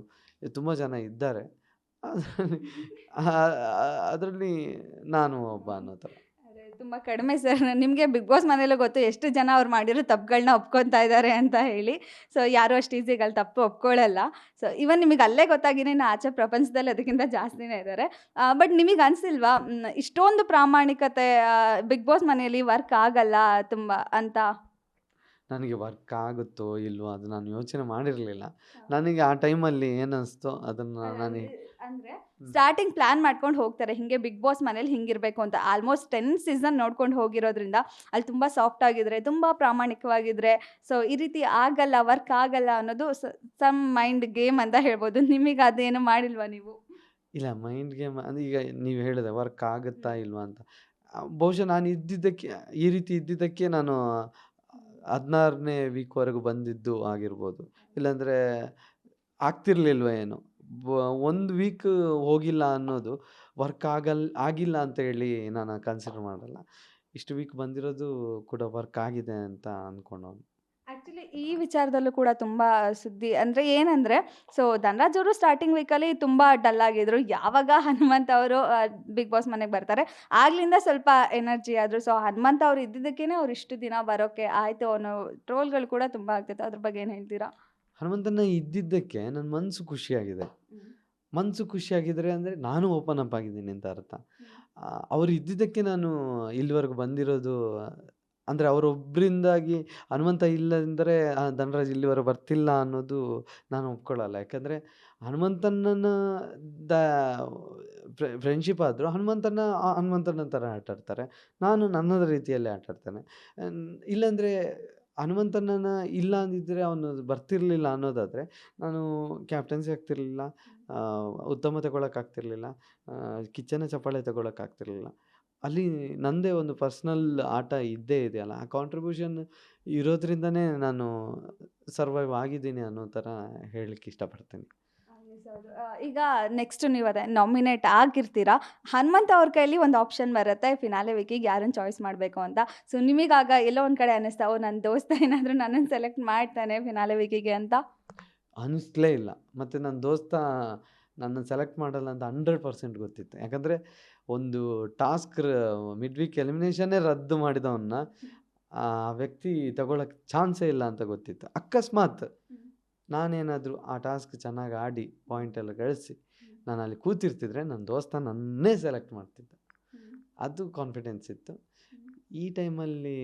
ತುಂಬ ಜನ ಇದ್ದಾರೆ. ಅದರಲ್ಲಿ ನಾನು ಒಬ್ಬ ಅನ್ನೋ ಥರ. ತುಂಬ ಕಡಿಮೆ ಸರ್. ನಿಮಗೆ ಬಿಗ್ ಬಾಸ್ ಮನೇಲಿ ಗೊತ್ತು ಎಷ್ಟು ಜನ ಅವ್ರು ಮಾಡಿರೋ ತಪ್ಪುಗಳನ್ನ ಒಪ್ಕೊತಾ ಇದ್ದಾರೆ ಅಂತ ಹೇಳಿ. ಸೊ ಯಾರು ಅಷ್ಟು ಈಸಿಗಳು ತಪ್ಪು ಒಪ್ಕೊಳ್ಳಲ್ಲ. ಸೊ ಇವನ್ ನಿಮಗೆ ಅಲ್ಲೇ ಗೊತ್ತಾಗಿನೇ ಇನ್ನು ಆಚೆ ಪ್ರಪಂಚದಲ್ಲಿ ಅದಕ್ಕಿಂತ ಜಾಸ್ತಿನೇ ಇದ್ದಾರೆ. ಬಟ್ ನಿಮಗೆ ಅನಿಸಿಲ್ವಾ ಇಷ್ಟೊಂದು ಪ್ರಾಮಾಣಿಕತೆ ಬಿಗ್ ಬಾಸ್ ಮನೆಯಲ್ಲಿ ವರ್ಕ್ ಆಗಲ್ಲ ತುಂಬ ಅಂತ? ನನಗೆ ವರ್ಕ್ ಆಗುತ್ತೋ ಇಲ್ವೋ ಅದು ನಾನು ಯೋಚನೆ ಮಾಡಿರಲಿಲ್ಲ. ನನಗೆ ಆ ಟೈಮಲ್ಲಿ ಏನಿಸ್ತೋ ಅದನ್ನು ನಾನು ಅಂದರೆ ಸ್ಟಾರ್ಟಿಂಗ್ ಪ್ಲಾನ್ ಮಾಡ್ಕೊಂಡು ಹೋಗ್ತಾರೆ, ಹಿಂಗೆ ಬಿಗ್ ಬಾಸ್ ಮನೇಲಿ ಹಿಂಗಿರಬೇಕು ಅಂತ. ಆಲ್ಮೋಸ್ಟ್ 10 ಸೀಸನ್ ನೋಡ್ಕೊಂಡು ಹೋಗಿರೋದ್ರಿಂದ ಅಲ್ಲಿ ತುಂಬ ಸಾಫ್ಟ್ ಆಗಿದ್ರೆ, ತುಂಬ ಪ್ರಾಮಾಣಿಕವಾಗಿದ್ರೆ, ಸೊ ಈ ರೀತಿ ಆಗಲ್ಲ, ವರ್ಕ್ ಆಗಲ್ಲ ಅನ್ನೋದು ಸಮ್ ಮೈಂಡ್ ಗೇಮ್ ಅಂತ ಹೇಳ್ಬೋದು. ನಿಮಗೆ ಅದೇನು ಮಾಡಿಲ್ವಾ ನೀವು? ಇಲ್ಲ, ಮೈಂಡ್ ಗೇಮ್ ಅಂದರೆ ಈಗ ನೀವು ಹೇಳಿದೆ ವರ್ಕ್ ಆಗುತ್ತಾ ಇಲ್ವಾ ಅಂತ. ಬಹುಶಃ ನಾನು ಇದ್ದಿದ್ದಕ್ಕೆ ಈ ರೀತಿ ಇದ್ದಿದ್ದಕ್ಕೆ ನಾನು 16ನೇ ವೀಕ್ವರೆಗೂ ಬಂದಿದ್ದು ಆಗಿರ್ಬೋದು. ಇಲ್ಲಾಂದರೆ ಆಗ್ತಿರ್ಲಿಲ್ವ ಏನೋ. 1 ವೀಕ್ ಹೋಗಿಲ್ಲ ಅನ್ನೋದು ಆಗಿಲ್ಲ ಅಂತ ಹೇಳಿ ನಾನು ಕನ್ಸಿಡರ್ ಮಾಡಲ್ಲ. ಇಷ್ಟು ವೀಕ್ ಬಂದಿರೋದು ಕೂಡ ವರ್ಕ್ ಆಗಿದೆ ಅಂತ ಅಂದ್ಕೊಂಡವನು. ಆ್ಯಕ್ಚುಲಿ ಈ ವಿಚಾರದಲ್ಲೂ ಕೂಡ ತುಂಬ ಸುದ್ದಿ ಅಂದರೆ ಏನಂದರೆ, ಸೊ ಧನರಾಜ್ ಅವರು ಸ್ಟಾರ್ಟಿಂಗ್ ವೀಕಲ್ಲಿ ತುಂಬ ಡಲ್ ಆಗಿದ್ರು. ಯಾವಾಗ ಹನುಮಂತ್ ಅವರು ಬಿಗ್ ಬಾಸ್ ಮನೆಗೆ ಬರ್ತಾರೆ ಆಗ್ಲಿಂದ ಸ್ವಲ್ಪ ಎನರ್ಜಿ ಆದರು. ಸೊ ಹನುಮಂತ್ ಅವ್ರು ಇದ್ದಿದ್ದಕ್ಕೇ ಅವ್ರು ಇಷ್ಟು ದಿನ ಬರೋಕ್ಕೆ ಆಯಿತು ಅನ್ನೋ ಟ್ರೋಲ್ಗಳು ಕೂಡ ತುಂಬ ಆಗ್ತಿತ್ತು. ಅದ್ರ ಬಗ್ಗೆ ಏನು ಹೇಳ್ತೀರಾ? ಹನುಮಂತನ ಇದ್ದಿದ್ದಕ್ಕೆ ನನ್ನ ಮನಸ್ಸು ಖುಷಿಯಾಗಿದೆ. ಮನಸ್ಸು ಖುಷಿಯಾಗಿದ್ರೆ ಅಂದರೆ ನಾನು ಓಪನ್ ಅಪ್ ಆಗಿದ್ದೀನಿ ಅಂತ ಅರ್ಥ. ಅವ್ರು ಇದ್ದಿದ್ದಕ್ಕೆ ನಾನು ಇಲ್ಲಿವರೆಗೂ ಬಂದಿರೋದು. ಅಂದರೆ ಅವರೊಬ್ಬರಿಂದಾಗಿ ಹನುಮಂತ ಇಲ್ಲಂದರೆ ಧನರಾಜ್ ಇಲ್ಲಿವರೆಗೆ ಬರ್ತಿಲ್ಲ ಅನ್ನೋದು ನಾನು ಒಪ್ಕೊಳ್ಳಲ್ಲ. ಯಾಕಂದರೆ ಹನುಮಂತನನ್ನು ದ ಫ್ರೆಂಡ್ಶಿಪ್ ಆದರೂ ಹನುಮಂತನ ಥರ ಆಟಾಡ್ತಾರೆ, ನಾನು ನನ್ನದ ರೀತಿಯಲ್ಲಿ ಆಟಾಡ್ತೇನೆ. ಇಲ್ಲಾಂದರೆ ಹನುಮಂತನನ್ನ ಇಲ್ಲ ಅಂದಿದ್ದರೆ ಅವನು ಬರ್ತಿರಲಿಲ್ಲ ಅನ್ನೋದಾದರೆ ನಾನು ಕ್ಯಾಪ್ಟನ್ಸಿ ಆಗ್ತಿರ್ಲಿಲ್ಲ, ಉತ್ತಮ ತಗೊಳಕ್ಕಾಗ್ತಿರ್ಲಿಲ್ಲ, ಕಿಚ್ಚನ ಚಪ್ಪಾಳೆ ತಗೊಳಕ್ಕಾಗ್ತಿರ್ಲಿಲ್ಲ. ಅಲ್ಲಿ ನಂದೇ ಒಂದು ಪರ್ಸ್ನಲ್ ಆಟ ಇದ್ದೇ ಇದೆಯಲ್ಲ, ಆ ಕಾಂಟ್ರಿಬ್ಯೂಷನ್ ಇರೋದ್ರಿಂದನೇ ನಾನು ಸರ್ವೈವ್ ಆಗಿದ್ದೀನಿ ಅನ್ನೋ ಥರ ಹೇಳಲಿಕ್ಕೆ ಇಷ್ಟಪಡ್ತೀನಿ. ಈಗ ನೆಕ್ಸ್ಟ್ ನೀವು ಅದೇ ನಾಮಿನೇಟ್ ಆಗಿರ್ತೀರಾ, ಹನುಮಂತ್ ಅವ್ರ ಕೈಲಿ ಒಂದು ಆಪ್ಷನ್ ಬರುತ್ತೆ ಫಿನಾಲೆ ವೀಕಿಗೆ ಯಾರನ್ನು ಚಾಯ್ಸ್ ಮಾಡಬೇಕು ಅಂತ. ಸೊ ನಿಮಗಾಗ ಎಲ್ಲೋ ಒಂದು ಕಡೆ ಅನ್ನಿಸ್ತಾ, ನನ್ನ ದೋಸ್ತ ಏನಾದರೂ ನನ್ನನ್ನು ಸೆಲೆಕ್ಟ್ ಮಾಡ್ತಾನೆ ಫಿನಾಲೆ ವೀಕಿಗೆ ಅಂತ? ಅನ್ನಿಸ್ಲೇ ಇಲ್ಲ. ಮತ್ತು ನನ್ನ ದೋಸ್ತ ನನ್ನನ್ನು ಸೆಲೆಕ್ಟ್ ಮಾಡಲ್ಲ ಅಂತ 100% ಗೊತ್ತಿತ್ತು. ಯಾಕಂದರೆ ಒಂದು ಟಾಸ್ಕ್ ಮಿಡ್ ವೀಕ್ ಎಲಿಮಿನೇಷನ್ನೇ ರದ್ದು ಮಾಡಿದವನ್ನ ಆ ವ್ಯಕ್ತಿ ತಗೊಳಕ್ಕೆ ಚಾನ್ಸೇ ಇಲ್ಲ ಅಂತ ಗೊತ್ತಿತ್ತು. ಅಕಸ್ಮಾತ್ ನಾನೇನಾದರೂ ಆ ಟಾಸ್ಕ್ ಚೆನ್ನಾಗಿ ಆಡಿ ಪಾಯಿಂಟ್ ಎಲ್ಲ ಗಳಿಸಿ ನಾನು ಅಲ್ಲಿ ಕೂತಿರ್ತಿದ್ರೆ ನನ್ನ ದೋಸ್ತ ನನ್ನೇ ಸೆಲೆಕ್ಟ್ ಮಾಡ್ತಿದ್ದ. ಅದು ಕಾನ್ಫಿಡೆನ್ಸ್ ಇತ್ತು. ಈ ಟೈಮಲ್ಲಿ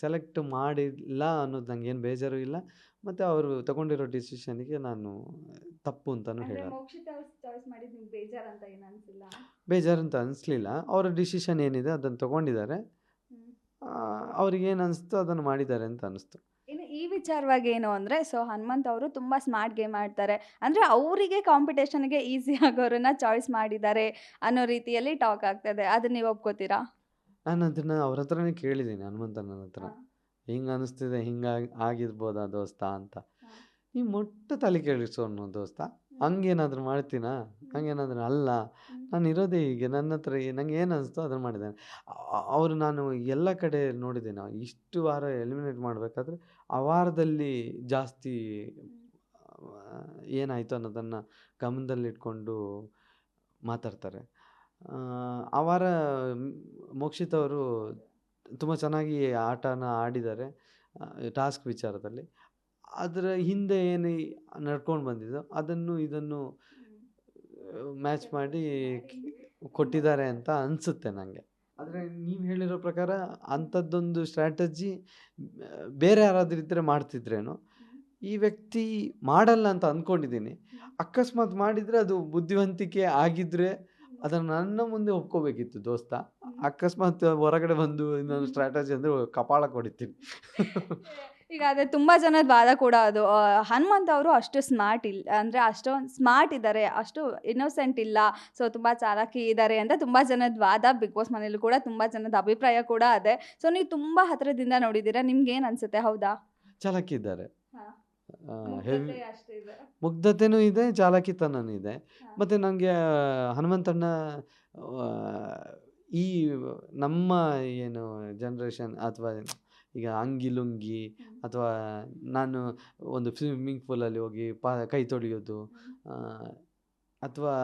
ಸೆಲೆಕ್ಟ್ ಮಾಡಿಲ್ಲ ಅನ್ನೋದು ನನಗೇನು ಬೇಜಾರು ಇಲ್ಲ. ಮತ್ತು ಅವರು ತಗೊಂಡಿರೋ ಡಿಸಿಷನ್ಗೆ ನಾನು ತಪ್ಪು ಅಂತಲೂ ಹೇಳಲ್ಲ. ಬೇಜಾರಂತ ಅನಿಸ್ಲಿಲ್ಲ. ಅವರ ಡಿಸಿಷನ್ ಏನಿದೆ ಅದನ್ನು ತಗೊಂಡಿದ್ದಾರೆ, ಅವ್ರಿಗೇನು ಅನಿಸ್ತು ಅದನ್ನು ಮಾಡಿದ್ದಾರೆ ಅಂತ ಅನಿಸ್ತು. ಇನ್ನು ಈ ವಿಚಾರವಾಗಿ ಏನು ಅಂದರೆ, ಸೊ ಹನುಮಂತ್ ಅವರು ತುಂಬ ಸ್ಮಾರ್ಟ್ ಗೇಮ್ ಆಡ್ತಾರೆ, ಅಂದರೆ ಅವರಿಗೆ ಕಾಂಪಿಟೇಷನ್ಗೆ ಈಸಿ ಆಗೋರನ್ನ ಚಾಯ್ಸ್ ಮಾಡಿದ್ದಾರೆ ಅನ್ನೋ ರೀತಿಯಲ್ಲಿ ಟಾಕ್ ಆಗ್ತದೆ. ಅದನ್ನ ನೀವು ಒಪ್ಕೋತೀರಾ? ನಾನು ಅದನ್ನು ಅವ್ರ ಹತ್ರನೇ ಕೇಳಿದ್ದೀನಿ, ಹನುಮಂತನ ಹತ್ರ. ಹಿಂಗೆ ಅನಿಸ್ತಿದೆ, ಹಿಂಗಾಗಿ ಆಗಿರ್ಬೋದಾ ದೋಸ್ತ ಅಂತ. ಈ ಮೊಟ್ಟ ತಲೆ ಕೇಳಿಸೋನು ದೋಸ್ತ, ಹಂಗೇನಾದರೂ ಮಾಡ್ತೀನಾ? ಹಂಗೇನಾದರೂ ಅಲ್ಲ, ನಾನು ಇರೋದೇ ಹೀಗೆ, ನನ್ನ ಹತ್ರ ನಂಗೆ ಏನು ಅನಿಸ್ತೋ ಅದನ್ನು ಮಾಡಿದ್ದೇನೆ. ಅವರು ನಾನು ಎಲ್ಲ ಕಡೆ ನೋಡಿದ್ದೇನೆ, ಇಷ್ಟು ವಾರ ಎಲಿಮಿನೇಟ್ ಮಾಡಬೇಕಾದ್ರೆ ಆ ವಾರದಲ್ಲಿ ಜಾಸ್ತಿ ಏನಾಯಿತು ಅನ್ನೋದನ್ನು ಗಮನದಲ್ಲಿಟ್ಕೊಂಡು ಮಾತಾಡ್ತಾರೆ. ಆ ವಾರ ಮೋಕ್ಷಿತ್ ಅವರು ತುಂಬ ಚೆನ್ನಾಗಿ ಆಟನ ಆಡಿದ್ದಾರೆ ಟಾಸ್ಕ್ ವಿಚಾರದಲ್ಲಿ. ಅದರ ಹಿಂದೆ ಏನು ನಡ್ಕೊಂಡು ಬಂದಿದ್ದೋ ಅದನ್ನು ಇದನ್ನು ಮ್ಯಾಚ್ ಮಾಡಿ ಕೊಟ್ಟಿದ್ದಾರೆ ಅಂತ ಅನಿಸುತ್ತೆ ನನಗೆ. ಆದರೆ ನೀವು ಹೇಳಿರೋ ಪ್ರಕಾರ ಅಂಥದ್ದೊಂದು ಸ್ಟ್ರಾಟಜಿ ಬೇರೆ ಯಾರಾದರೂ ಇದ್ದರೆ ಮಾಡ್ತಿದ್ರೇನೋ. ಈ ವ್ಯಕ್ತಿ ಮಾಡಲ್ಲ ಅಂತ ಅಂದ್ಕೊಂಡಿದ್ದೀನಿ. ಅಕಸ್ಮಾತ್ ಮಾಡಿದರೆ ಅದು ಬುದ್ಧಿವಂತಿಕೆ ಆಗಿದ್ದರೆ ಅದನ್ನು ನನ್ನ ಮುಂದೆ ಒಪ್ಕೋಬೇಕಿತ್ತು ದೋಸ್ತ. ಅಕಸ್ಮಾತ್ ಹೊರಗಡೆ ಬಂದು ಇನ್ನೊಂದು ಸ್ಟ್ರಾಟಜಿ ಅಂದರೆ ಕಪಾಳ ಕೊಡಿತೀನಿ. ಈಗ ಅದೇ ತುಂಬ ಜನದ ವಾದ ಕೂಡ ಅದು, ಹನುಮಂತ್ ಅವರು ಅಷ್ಟು ಸ್ಮಾರ್ಟ್ ಇಲ್ಲ, ಅಂದರೆ ಅಷ್ಟೊಂದು ಸ್ಮಾರ್ಟ್ ಇದ್ದಾರೆ, ಅಷ್ಟು ಇನ್ನೋಸೆಂಟ್ ಇಲ್ಲ, ಸೊ ತುಂಬ ಚಾಲಾಕಿ ಇದ್ದಾರೆ ಅಂತ ತುಂಬ ಜನದ ವಾದ. ಬಿಗ್ ಬಾಸ್ ಮನೇಲಿ ಕೂಡ ತುಂಬ ಜನದ ಅಭಿಪ್ರಾಯ ಕೂಡ ಅದೇ. ಸೊ ನೀವು ತುಂಬ ಹತ್ತಿರದಿಂದ ನೋಡಿದ್ದೀರಾ, ನಿಮ್ಗೆ ಏನು ಅನಿಸುತ್ತೆ? ಹೌದಾ? ಚಾಲಾಕಿ ಇದ್ದಾರೆ, ಮುಗ್ಧತೆನೂ ಇದೆ, ಚಾಲಾಕಿತನೂ ಇದೆ. ಮತ್ತು ನನಗೆ ಹನುಮಂತಣ್ಣ ಈ ನಮ್ಮ ಏನು ಜನ್ರೇಷನ್ ಅಥವಾ ಈಗ ಅಂಗಿ ಲುಂಗಿ ಅಥವಾ ನಾನು ಒಂದು ಸ್ವಿಮ್ಮಿಂಗ್ ಪೂಲಲ್ಲಿ ಹೋಗಿ ಕೈ ತೊಳೆಯೋದು, ಅಥವಾ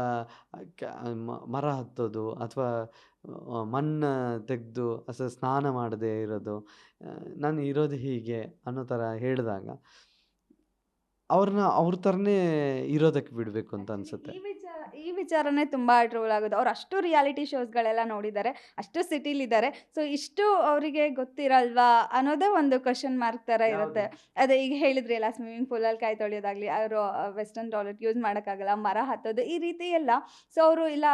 ಮರ ಹತ್ತೋದು, ಅಥವಾ ಮಣ್ಣು ತೆಗೆದು ಸ್ನಾನ ಮಾಡದೇ ಇರೋದು, ನಾನು ಇರೋದು ಹೀಗೆ ಅನ್ನೋ ಥರ ಹೇಳಿದಾಗ ಅವ್ರ ಥರನೇ ಇರೋದಕ್ಕೆ ಬಿಡಬೇಕು ಅಂತ ಅನಿಸುತ್ತೆ. ಈ ವಿಚಾರನೇ ತುಂಬ ಟ್ರೋಲ್ ಆಗೋದು. ಅವ್ರು ಅಷ್ಟು ರಿಯಾಲಿಟಿ ಶೋಸ್ಗಳೆಲ್ಲ ನೋಡಿದ್ದಾರೆ, ಅಷ್ಟು ಸಿಟಿಲಿದ್ದಾರೆ. ಸೊ ಇಷ್ಟು ಅವರಿಗೆ ಗೊತ್ತಿರಲ್ವಾ ಅನ್ನೋದೇ ಒಂದು ಕ್ವಶನ್ ಮಾರ್ಕ್ ಥರ ಇರುತ್ತೆ. ಅದೇ ಈಗ ಹೇಳಿದ್ರಿ ಅಲ್ಲ, ಸ್ವಿಮ್ಮಿಂಗ್ ಪೂಲಲ್ಲಿ ಕೈ ತೊಳೆಯೋದಾಗಲಿ, ಅವರು ವೆಸ್ಟರ್ನ್ ಟಾಯ್ಲೆಟ್ ಯೂಸ್ ಮಾಡೋಕ್ಕಾಗಲ್ಲ, ಮರ ಹತ್ತೋದು ಈ ರೀತಿ ಎಲ್ಲ. ಸೊ ಅವರು ಇಲ್ಲ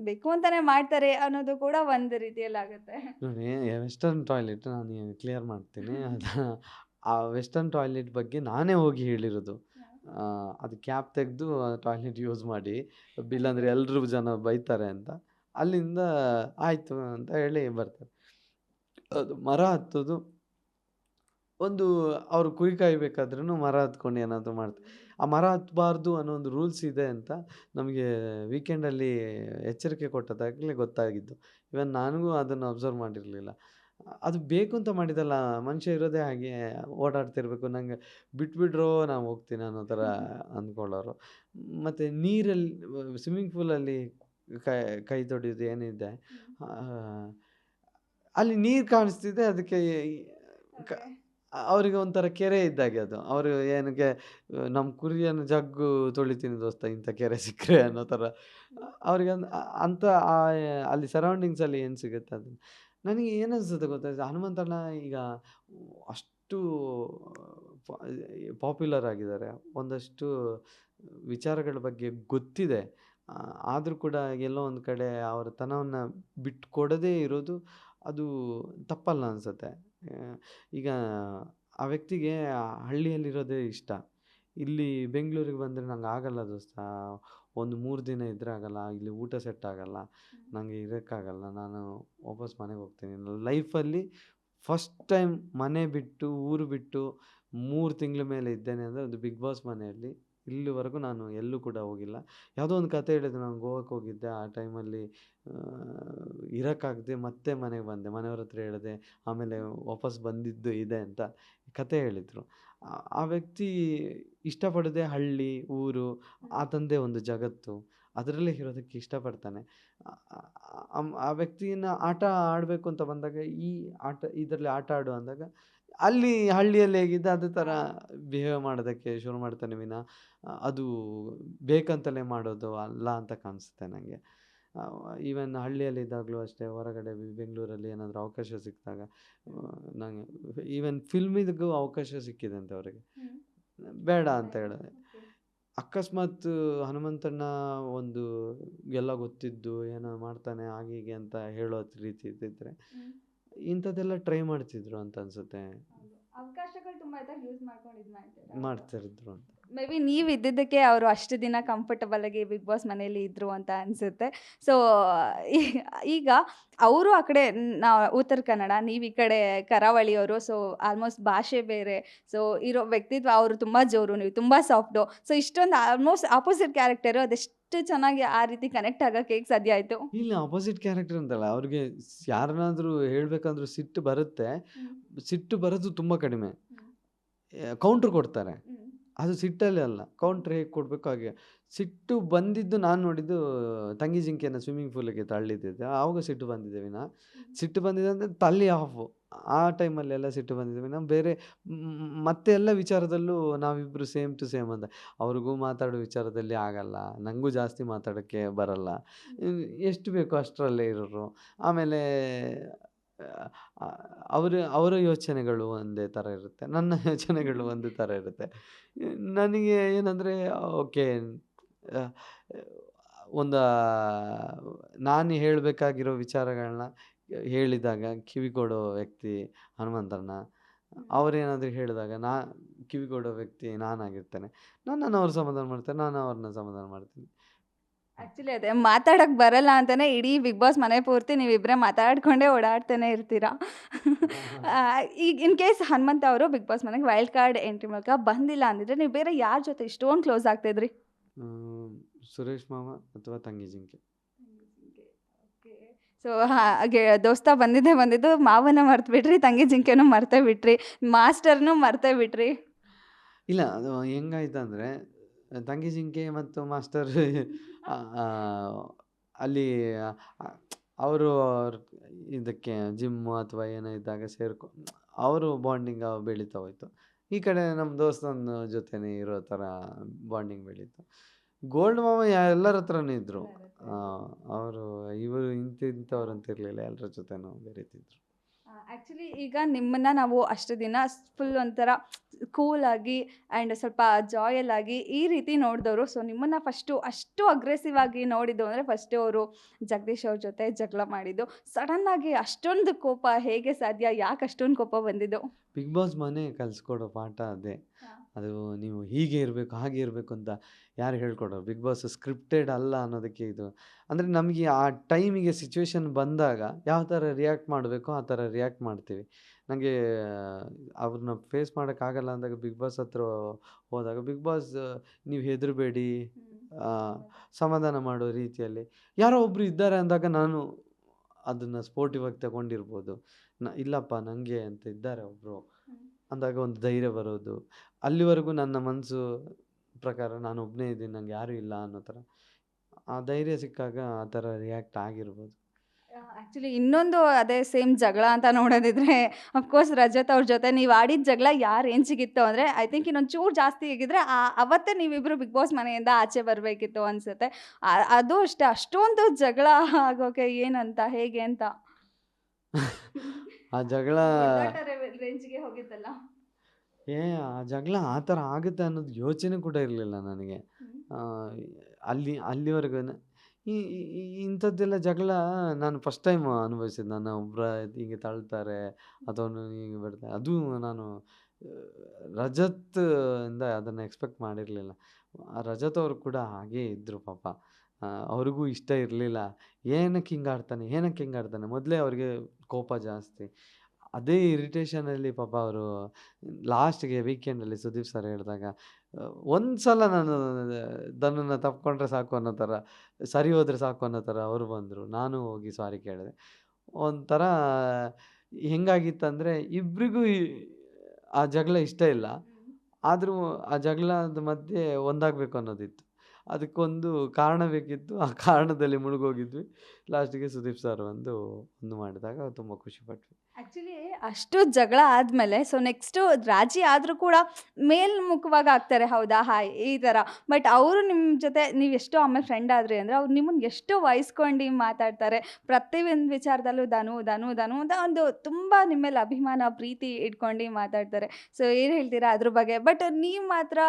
ಬೇಕು ಅಂತಲೇ ಮಾಡ್ತಾರೆ ಅನ್ನೋದು ಕೂಡ ಒಂದು ರೀತಿಯಲ್ಲಿ ಆಗುತ್ತೆ. ನೋಡಿ, ವೆಸ್ಟರ್ನ್ ಟಾಯ್ಲೆಟ್ ನಾನು ಕ್ಲಿಯರ್ ಮಾಡ್ತೀನಿ. ಆ ವೆಸ್ಟರ್ನ್ ಟಾಯ್ಲೆಟ್ ಬಗ್ಗೆ ನಾನೇ ಹೋಗಿ ಹೇಳಿರೋದು. ಅದು ಕ್ಯಾಪ್ ತೆಗೆದು ಟಾಯ್ಲೆಟ್ ಯೂಸ್ ಮಾಡಿ, ಇಲ್ಲಾಂದರೆ ಎಲ್ಲರೂ ಜನ ಬೈತಾರೆ ಅಂತ. ಅಲ್ಲಿಂದ ಆಯಿತು ಅಂತ ಹೇಳಿ ಬರ್ತಾರೆ. ಅದು ಮರ ಹತ್ತೋದು ಒಂದು ಅವ್ರು ಕುರಿ ಕಾಯಬೇಕಾದ್ರೂ ಮರ ಹತ್ಕೊಂಡು ಏನಾದರೂ ಮಾಡ್ತಾರೆ. ಆ ಮರ ಹತ್ತಬಾರ್ದು ಅನ್ನೋ ಒಂದು ರೂಲ್ಸ್ ಇದೆ ಅಂತ ನಮಗೆ ವೀಕೆಂಡಲ್ಲಿ ಎಚ್ಚರಿಕೆ ಕೊಟ್ಟದಾಗಲೇ ಗೊತ್ತಾಗಿದ್ದು. ಇವನ್ ನನಗೂ ಅದನ್ನು ಅಬ್ಸರ್ವ್ ಮಾಡಿರಲಿಲ್ಲ. ಅದು ಬೇಕು ಅಂತ ಮಾಡಿದಲ್ಲ, ಮನುಷ್ಯ ಇರೋದೇ ಹಾಗೆ ಓಡಾಡ್ತಿರ್ಬೇಕು, ನಂಗೆ ಬಿಟ್ಬಿಟ್ರೋ ನಾನು ಹೋಗ್ತೀನಿ ಅನ್ನೋ ಥರ ಅಂದ್ಕೊಳ್ಳೋರು. ಮತ್ತು ನೀರಲ್ಲಿ ಸ್ವಿಮ್ಮಿಂಗ್ ಪೂಲಲ್ಲಿ ಕೈ ತೊಳೆಯೋದು ಏನಿದೆ, ಅಲ್ಲಿ ನೀರು ಕಾಣಿಸ್ತಿದೆ, ಅದಕ್ಕೆ ಅವರಿಗೆ ಒಂಥರ ಕೆರೆ ಇದ್ದಾಗೆ ಅದು. ಅವರು ಏನಕ್ಕೆ ನಮ್ಮ ಕುರಿಯನ್ನು ಜಗ್ಗು ತೊಳಿತೀನಿ ದೋಸ್ತ ಇಂಥ ಕೆರೆ ಸಿಕ್ಕರೆ ಅನ್ನೋ ಥರ ಅವ್ರಿಗೆ ಅಂಥ ಅಲ್ಲಿ ಸರೌಂಡಿಂಗ್ಸಲ್ಲಿ ಏನು ಸಿಗುತ್ತೆ ಅದು. ನನಗೆ ಏನನ್ಸುತ್ತೆ ಗೊತ್ತಾಯ್ತು, ಹನುಮಂತಣ್ಣ ಈಗ ಅಷ್ಟು ಪಾಪ್ಯುಲರ್ ಆಗಿದ್ದಾರೆ, ಒಂದಷ್ಟು ವಿಚಾರಗಳ ಬಗ್ಗೆ ಗೊತ್ತಿದೆ. ಆದರೂ ಕೂಡ ಎಲ್ಲೋ ಒಂದು ಕಡೆ ಅವರ ತನವನ್ನು ಬಿಟ್ಟು ಕೊಡದೇ ಇರೋದು ಅದು ತಪ್ಪಲ್ಲ ಅನಿಸುತ್ತೆ. ಈಗ ಆ ವ್ಯಕ್ತಿಗೆ ಹಳ್ಳಿಯಲ್ಲಿರೋದೇ ಇಷ್ಟ. ಇಲ್ಲಿ ಬೆಂಗಳೂರಿಗೆ ಬಂದರೆ ನಂಗೆ ಆಗಲ್ಲ ದೋಸ್ತ, ಒಂದು 3 ದಿನ ಇದ್ರೆ ಆಗಲ್ಲ, ಇಲ್ಲಿ ಊಟ ಸೆಟ್ ಆಗಲ್ಲ, ನನಗೆ ಇರೋಕ್ಕಾಗಲ್ಲ, ನಾನು ವಾಪಸ್ ಮನೆಗೆ ಹೋಗ್ತೀನಿ. ಲೈಫಲ್ಲಿ ಫಸ್ಟ್ ಟೈಮ್ ಮನೆ ಬಿಟ್ಟು ಊರು ಬಿಟ್ಟು 3 ತಿಂಗಳ ಮೇಲೆ ಇದ್ದೇನೆ ಅಂದರೆ ಅದು ಬಿಗ್ ಬಾಸ್ ಮನೆಯಲ್ಲಿ. ಇಲ್ಲಿವರೆಗೂ ನಾನು ಎಲ್ಲೂ ಕೂಡ ಹೋಗಿಲ್ಲ. ಯಾವುದೋ ಒಂದು ಕತೆ ಹೇಳಿದ್ರು, ನಾನು ಗೋವಾಕ್ಕೆ ಹೋಗಿದ್ದೆ, ಆ ಟೈಮಲ್ಲಿ ಇರೋಕ್ಕಾಗದೆ ಮತ್ತೆ ಮನೆಗೆ ಬಂದೆ, ಮನೆಯವ್ರ ಹತ್ರ ಹೇಳಿದೆ, ಆಮೇಲೆ ವಾಪಸ್ ಬಂದಿದ್ದು ಇದೆ ಅಂತ ಕತೆ ಹೇಳಿದರು. ಆ ವ್ಯಕ್ತಿ ಇಷ್ಟಪಡದೆ ಹಳ್ಳಿ ಊರು ಆತಂದೇ ಒಂದು ಜಗತ್ತು, ಅದರಲ್ಲೇ ಇರೋದಕ್ಕೆ ಇಷ್ಟಪಡ್ತಾನೆ. ಆ ವ್ಯಕ್ತಿನ ಆಟ ಆಡಬೇಕು ಅಂತ ಬಂದಾಗ ಇದರಲ್ಲಿ ಆಟ ಆಡು ಅಂದಾಗ ಅಲ್ಲಿ ಹಳ್ಳಿಯಲ್ಲಿ ಹೇಗಿದ್ದ ಅದೇ ಥರ ಬಿಹೇವ್ ಮಾಡೋದಕ್ಕೆ ಶುರು ಮಾಡ್ತಾನೆ ವಿನ ಅದು ಬೇಕಂತಲೇ ಮಾಡೋದು ಅಲ್ಲ ಅಂತ ಕಾಣಿಸುತ್ತೆ ನನಗೆ. ಈವನ್ ಹಳ್ಳಿಯಲ್ಲಿದ್ದಾಗಲೂ ಅಷ್ಟೇ, ಹೊರಗಡೆ ಬೆಂಗಳೂರಲ್ಲಿ ಏನಾದರೂ ಅವಕಾಶ ಸಿಕ್ಕಿದಾಗ ನಂಗೆ ಈವನ್ ಫಿಲ್ಮಿಗೂ ಅವಕಾಶ ಸಿಕ್ಕಿದೆ ಅಂತ ಅವರಿಗೆ, ಬೇಡ ಅಂತ ಹೇಳಿದೆ. ಅಕಸ್ಮಾತ್ ಹನುಮಂತಣ್ಣ ಒಂದು ಎಲ್ಲ ಗೊತ್ತಿದ್ದು ಏನೋ ಮಾಡ್ತಾನೆ ಹೀಗೆ ಅಂತ ಹೇಳೋ ರೀತಿ ಇದ್ದಿದ್ರೆ ಇಂಥದ್ದೆಲ್ಲ ಟ್ರೈ ಮಾಡ್ತಿದ್ರು ಅಂತ ಅನ್ಸುತ್ತೆ. ಅವಕಾಶಗಳು ತುಂಬ ಯೂಸ್ ಮಾಡ್ಕೊಂಡು ಮಾಡ್ತಿರಿದ್ರು ಅಂತ. ಮೇ ಬಿ ನೀವು ಇದ್ದಿದ್ದಕ್ಕೆ ಅವರು ಅಷ್ಟು ದಿನ ಕಂಫರ್ಟಬಲ್ ಆಗಿ ಬಿಗ್ ಬಾಸ್ ಮನೆಯಲ್ಲಿ ಇದ್ರು ಅಂತ ಅನಿಸುತ್ತೆ. ಸೊ ಈಗ ಅವರು ಆ ಕಡೆ ನಾವು ಉತ್ತರ ಕನ್ನಡ, ನೀವು ಈ ಕಡೆ ಕರಾವಳಿಯವರು. ಸೊ ಆಲ್ಮೋಸ್ಟ್ ಭಾಷೆ ಬೇರೆ, ಸೊ ಇರೋ ವ್ಯಕ್ತಿತ್ವ ಅವರು ತುಂಬ ಜೋರು, ನೀವು ತುಂಬ ಸಾಫ್ಟು. ಸೊ ಇಷ್ಟೊಂದು ಆಲ್ಮೋಸ್ಟ್ ಆಪೋಸಿಟ್ ಕ್ಯಾರೆಕ್ಟರು, ಅದೆಷ್ಟು ಚೆನ್ನಾಗಿ ಆ ರೀತಿ ಕನೆಕ್ಟ್ ಆಗೋಕ್ಕೆ ಹೇಗೆ ಸಾಧ್ಯ ಆಯಿತು? ಇಲ್ಲ, ಆಪೋಸಿಟ್ ಕ್ಯಾರೆಕ್ಟರ್ ಅಂತಲ್ಲ, ಅವ್ರಿಗೆ ಯಾರನ್ನಾದರೂ ಹೇಳ್ಬೇಕಂದ್ರೂ ಸಿಟ್ಟು ಬರುತ್ತೆ. ಸಿಟ್ಟು ಬರೋದು ತುಂಬ ಕಡಿಮೆ, ಕೌಂಟ್ರ್ ಕೊಡ್ತಾರೆ. ಅದು ಸಿಟ್ಟಲ್ಲಿ ಅಲ್ಲ, ಕೌಂಟ್ರ್ ಹೇಗೆ ಕೊಡಬೇಕು ಹಾಗೆ. ಸಿಟ್ಟು ಬಂದಿದ್ದು ನಾನು ನೋಡಿದ್ದು ತಂಗಿ ಜಿಂಕೆಯನ್ನು ಸ್ವಿಮ್ಮಿಂಗ್ ಪೂಲಿಗೆ ತಳ್ಳಿದ್ದಿದ್ದೆ, ಆವಾಗ ಸಿಟ್ಟು ಬಂದಿದೆ ವಿನ, ಸಿಟ್ಟು ಬಂದಿದೆ ಅಂದರೆ ತಲ್ಲಿ ಆಫು, ಆ ಟೈಮಲ್ಲೆಲ್ಲ ಸಿಟ್ಟು ಬಂದಿದೆ ವಿನ ಬೇರೆ ಮತ್ತೆ ಎಲ್ಲ ವಿಚಾರದಲ್ಲೂ ನಾವಿಬ್ಬರು ಸೇಮ್ ಟು ಸೇಮ್ ಅಂತ. ಅವ್ರಿಗೂ ಮಾತಾಡೋ ವಿಚಾರದಲ್ಲಿ ಆಗಲ್ಲ, ನನಗೂ ಜಾಸ್ತಿ ಮಾತಾಡೋಕ್ಕೆ ಬರಲ್ಲ, ಎಷ್ಟು ಬೇಕೋ ಅಷ್ಟರಲ್ಲೇ ಇರೋರು. ಆಮೇಲೆ ಅವರ ಯೋಚನೆಗಳು ಒಂದೇ ಥರ ಇರುತ್ತೆ, ನನ್ನ ಯೋಚನೆಗಳು ಒಂದೇ ಥರ ಇರುತ್ತೆ. ನನಗೆ ಏನಂದರೆ ಓಕೆ, ಒಂದು ನಾನು ಹೇಳಬೇಕಾಗಿರೋ ವಿಚಾರಗಳನ್ನ ಹೇಳಿದಾಗ ಕಿವಿ ಕೊಡೋ ವ್ಯಕ್ತಿ ಹನುಮಂತಣ್ಣ. ಅವರೇನಾದರೂ ಹೇಳಿದಾಗ ಕಿವಿ ಕೊಡೋ ವ್ಯಕ್ತಿ ನಾನಾಗಿರ್ತೇನೆ. ನನ್ನನ್ನು ಅವ್ರು ಸಮಾಧಾನ ಮಾಡ್ತಾರೆ, ನಾನು ಅವ್ರನ್ನ ಸಮಾಧಾನ ಮಾಡ್ತೀನಿ. ಆ್ಯಕ್ಚುಲಿ ಅದೇ ಮಾತಾಡೋಕ್ಕೆ ಬರಲ್ಲ ಅಂತಲೇ ಇಡೀ ಬಿಗ್ ಬಾಸ್ ಮನೆ ಪೂರ್ತಿ ನೀವಿಬ್ಬರೇ ಮಾತಾಡ್ಕೊಂಡೇ ಓಡಾಡ್ತಾನೆ ಇರ್ತೀರಾ. ಈಗ ಇನ್ ಕೇಸ್ ಹನುಮಂತ ಅವರು ಬಿಗ್ ಬಾಸ್ ಮನೆಗೆ ವೈಲ್ಡ್ ಕಾರ್ಡ್ ಎಂಟ್ರಿ ಮೂಲಕ ಬಂದಿಲ್ಲ ಅಂದಿದ್ರೆ ನೀವು ಬೇರೆ ಯಾರ ಜೊತೆ ಇಷ್ಟೊಂದು ಕ್ಲೋಸ್ ಆಗ್ತಾಯಿದ್ರಿ? ಸುರೇಶ್ ಮಾವ ಅಥವಾ ತಂಗಿ ಜಿಂಕೆ. ಸೊ ಹಾಗೆ ದೋಸ್ತ ಬಂದಿದ್ದು ಮಾವನ ಮರ್ತು ಬಿಟ್ರಿ, ತಂಗಿ ಜಿಂಕೆನೂ ಮರ್ತೇ ಬಿಟ್ರಿ, ಮಾಸ್ಟರ್ನೂ ಮರ್ತೇ ಬಿಟ್ರಿ. ಇಲ್ಲ, ಅದು ಹೆಂಗಾಯ್ತು ಅಂದರೆ ತಂಗಿ ಜಿಂಕೆ ಮತ್ತು ಮಾಸ್ಟರ್ ಆ, ಆ, ಅಲ್ಲಿ ಅವರು ಇದಕ್ಕೆ ಜಿಮ್ಮು ಅಥವಾ ಏನೋ ಇದ್ದಾಗ ಅವರು ಬಾಂಡಿಂಗ್ ಬೆಳೀತಾ ಹೋಯ್ತು. ಈ ಕಡೆ ನಮ್ಮ ದೋಸ್ತನ ಜೊತೆನೇ ಇರೋ ಥರ ಬಾಂಡಿಂಗ್ ಬೆಳೀತು. ಗೋಲ್ಡ್ ಮಾಮ ಎಲ್ಲರ ಹತ್ರನೂ ಇದ್ದರು. ಅವರು ಇವರು ಇಂಥವ್ರು ಅಂತ ಇರಲಿಲ್ಲ, ಎಲ್ಲರ ಜೊತೆನೂ ಬೆರೀತಿದ್ರು. ಆ್ಯಕ್ಚುಲಿ ಈಗ ನಿಮ್ಮನ್ನು ನಾವು ಅಷ್ಟು ದಿನ ಫುಲ್ ಒಂಥರ ಕೂಲಾಗಿ ಆ್ಯಂಡ್ ಸ್ವಲ್ಪ ಜಾಯಲ್ ಆಗಿ ಈ ರೀತಿ ನೋಡಿದವರು. ಸೊ ನಿಮ್ಮನ್ನು ಫಸ್ಟು ಅಷ್ಟು ಅಗ್ರೆಸಿವ್ ಆಗಿ ನೋಡಿದ್ದು ಅಂದರೆ ಫಸ್ಟು ಅವರು ಜಗದೀಶ್ ಅವ್ರ ಜೊತೆ ಜಗಳ ಮಾಡಿದ್ದು. ಸಡನ್ನಾಗಿ ಅಷ್ಟೊಂದು ಕೋಪ ಹೇಗೆ ಸಾಧ್ಯ? ಯಾಕೆ ಅಷ್ಟೊಂದು ಕೋಪ ಬಂದಿದ್ದು? ಬಿಗ್ ಬಾಸ್ ಮನೆ ಕಲಿಸ್ಕೊಡೋ ಪಾಠ ಅದೇ. ಅದು ನೀವು ಹೀಗೆ ಇರಬೇಕು ಹಾಗೆ ಇರಬೇಕು ಅಂತ ಯಾರು ಹೇಳ್ಕೊಡೋರು? ಬಿಗ್ ಬಾಸ್ ಸ್ಕ್ರಿಪ್ಟೆಡ್ ಅಲ್ಲ ಅನ್ನೋದಕ್ಕೆ ಇದು. ಅಂದರೆ ನಮಗೆ ಆ ಟೈಮಿಗೆ ಸಿಚುವೇಶನ್ ಬಂದಾಗ ಯಾವ ಥರ ರಿಯಾಕ್ಟ್ ಮಾಡಬೇಕೋ ಆ ಥರ ರಿಯಾಕ್ಟ್ ಮಾಡ್ತೀವಿ. ನನಗೆ ಅವ್ರನ್ನ ಫೇಸ್ ಮಾಡೋಕ್ಕಾಗಲ್ಲ ಅಂದಾಗ ಬಿಗ್ ಬಾಸ್ ಹತ್ರ ಹೋದಾಗ ಬಿಗ್ ಬಾಸ್ ನೀವು ಹೆದರಬೇಡಿ, ಸಮಾಧಾನ ಮಾಡೋ ರೀತಿಯಲ್ಲಿ ಯಾರೋ ಒಬ್ಬರು ಇದ್ದಾರೆ ಅಂದಾಗ ನಾನು ಅದನ್ನು ಸ್ಪೋರ್ಟಿವ್ ಆಗಿ ತಗೊಂಡಿರ್ಬೋದು. ಇಲ್ಲಪ್ಪ ನನಗೆ ಅಂತ ಇದ್ದಾರೆ ಒಬ್ಬರು ಅಂದಾಗ ಒಂದು ಧೈರ್ಯ ಬರೋದು. ಅಲ್ಲಿವರೆಗೂ ನನ್ನ ಮನಸ್ಸು ಪ್ರಕಾರ ನಾನು ಒಬ್ಬನೇ ಇದ್ದೀನಿ, ನಂಗೆ ಯಾರೂ ಇಲ್ಲ ಅನ್ನೋ ಥರ ಆ ಧೈರ್ಯ ಸಿಕ್ಕಾಗ ಆ ಥರ ರಿಯಾಕ್ಟ್ ಆಗಿರ್ಬೋದು. ಆ್ಯಕ್ಚುಲಿ ಇನ್ನೊಂದು ಅದೇ ಸೇಮ್ ಜಗಳ ಅಂತ ನೋಡೋದಿದ್ರೆ ಅಫ್ಕೋರ್ಸ್ ರಜತ್ ಅವ್ರ ಜೊತೆ ನೀವು ಆಡಿದ ಜಗಳ ಯಾವ ರೇಂಜಿಗಿತ್ತು ಅಂದರೆ ಐ ಥಿಂಕ್ ಇನ್ನೊಂದು ಚೂರು ಜಾಸ್ತಿ ಆಗಿದ್ರೆ ಅವತ್ತೇ ನೀವಿಬ್ಬರು ಬಿಗ್ ಬಾಸ್ ಮನೆಯಿಂದ ಆಚೆ ಬರಬೇಕಿತ್ತು ಅನಿಸುತ್ತೆ. ಅದು ಅಷ್ಟೇ, ಅಷ್ಟೊಂದು ಜಗಳ ಆಗೋಕೆ ಏನಂತ ಹೇಗೆ ಅಂತ ಆ ಜಗಳ ರೇಂಜ್ಗೆ ಹೋಗಿತ್ತಲ್ಲ. ಆ ಜಗಳ ಆ ಥರ ಆಗುತ್ತೆ ಅನ್ನೋದು ಯೋಚನೆ ಕೂಡ ಇರಲಿಲ್ಲ ನನಗೆ. ಅಲ್ಲಿವರೆಗೂ ಇಂಥದ್ದೆಲ್ಲ ಜಗಳ ನಾನು ಫಸ್ಟ್ ಟೈಮ್ ಅನುಭವಿಸಿದ್ದು. ನನ್ನ ಒಬ್ಬರ ಹೀಗೆ ತಳ್ತಾರೆ ಅಥವಾ ಹೀಗೆ ಬರ್ತಾರೆ, ಅದು ನಾನು ರಜತ್ ಇಂದ ಅದನ್ನು ಎಕ್ಸ್ಪೆಕ್ಟ್ ಮಾಡಿರಲಿಲ್ಲ. ರಜತ್ ಅವರು ಕೂಡ ಹಾಗೇ ಇದ್ದರು ಪಾಪ. ಅವ್ರಿಗೂ ಇಷ್ಟ ಇರಲಿಲ್ಲ. ಏನಕ್ಕೆ ಹಿಂಗೆ ಆಡ್ತಾನೆ ಮೊದಲೇ ಅವ್ರಿಗೆ ಕೋಪ ಜಾಸ್ತಿ. ಅದೇ ಇರಿಟೇಷನಲ್ಲಿ ಪಾಪ ಅವರು ಲಾಸ್ಟ್ಗೆ ವೀಕೆಂಡಲ್ಲಿ ಸುದೀಪ್ ಸರ್ ಹೇಳಿದಾಗ ಒಂದು ಸಲ ನಾನು ಧನನ್ನ ತಪ್ಪಿಕೊಂಡ್ರೆ ಸಾಕು ಅನ್ನೋ ಥರ, ಸರಿ ಹೋದರೆ ಸಾಕು ಅನ್ನೋ ಥರ ಅವರು ಬಂದರು. ನಾನು ಹೋಗಿ ಸಾರಿ ಕೇಳಿದೆ. ಒಂಥರ ಹೆಂಗಾಗಿತ್ತಂದರೆ ಇಬ್ಬರಿಗೂ ಆ ಜಗಳ ಇಷ್ಟ ಇಲ್ಲ, ಆದರೂ ಆ ಜಗಳದ ಮಧ್ಯೆ ಒಂದಾಗಬೇಕು ಅನ್ನೋದಿತ್ತು. ಅದಕ್ಕೊಂದು ಕಾರಣ ಬೇಕಿತ್ತು. ಆ ಕಾರಣದಲ್ಲಿ ಮುಳುಗೋಗಿದ್ವಿ. ಲಾಸ್ಟಿಗೆ ಸುದೀಪ್ ಸರ್ ಒಂದು ಮಾಡಿದಾಗ ತುಂಬ ಖುಷಿಪಟ್ವಿ. ಆ್ಯಕ್ಚುಲಿ ಅಷ್ಟು ಜಗಳ ಆದಮೇಲೆ ಸೊ ನೆಕ್ಸ್ಟು ರಾಜಿ ಆದರೂ ಕೂಡ ಮೇಲ್ಮುಖವಾಗಿ ಆಗ್ತಾರೆ, ಹೌದಾ ಹಾಯ್ ಈ ಥರ. ಬಟ್ ಅವರು ನಿಮ್ಮ ಜೊತೆ ನೀವು ಎಷ್ಟೋ ಆಮೇಲೆ ಫ್ರೆಂಡ್ ಆದ್ರಿ ಅಂದರೆ ಅವ್ರು ನಿಮ್ಮನ್ನು ಎಷ್ಟೋ ವಹಿಸ್ಕೊಂಡು ಮಾತಾಡ್ತಾರೆ. ಪ್ರತಿಯೊಂದು ವಿಚಾರದಲ್ಲೂ ಧನು ಅಂತ ಒಂದು ತುಂಬ ನಿಮ್ಮ ಮೇಲೆ ಅಭಿಮಾನ ಪ್ರೀತಿ ಇಟ್ಕೊಂಡು ಮಾತಾಡ್ತಾರೆ. ಸೊ ಏನು ಹೇಳ್ತೀರಾ ಅದ್ರ ಬಗ್ಗೆ? ಬಟ್ ನೀವು ಮಾತ್ರ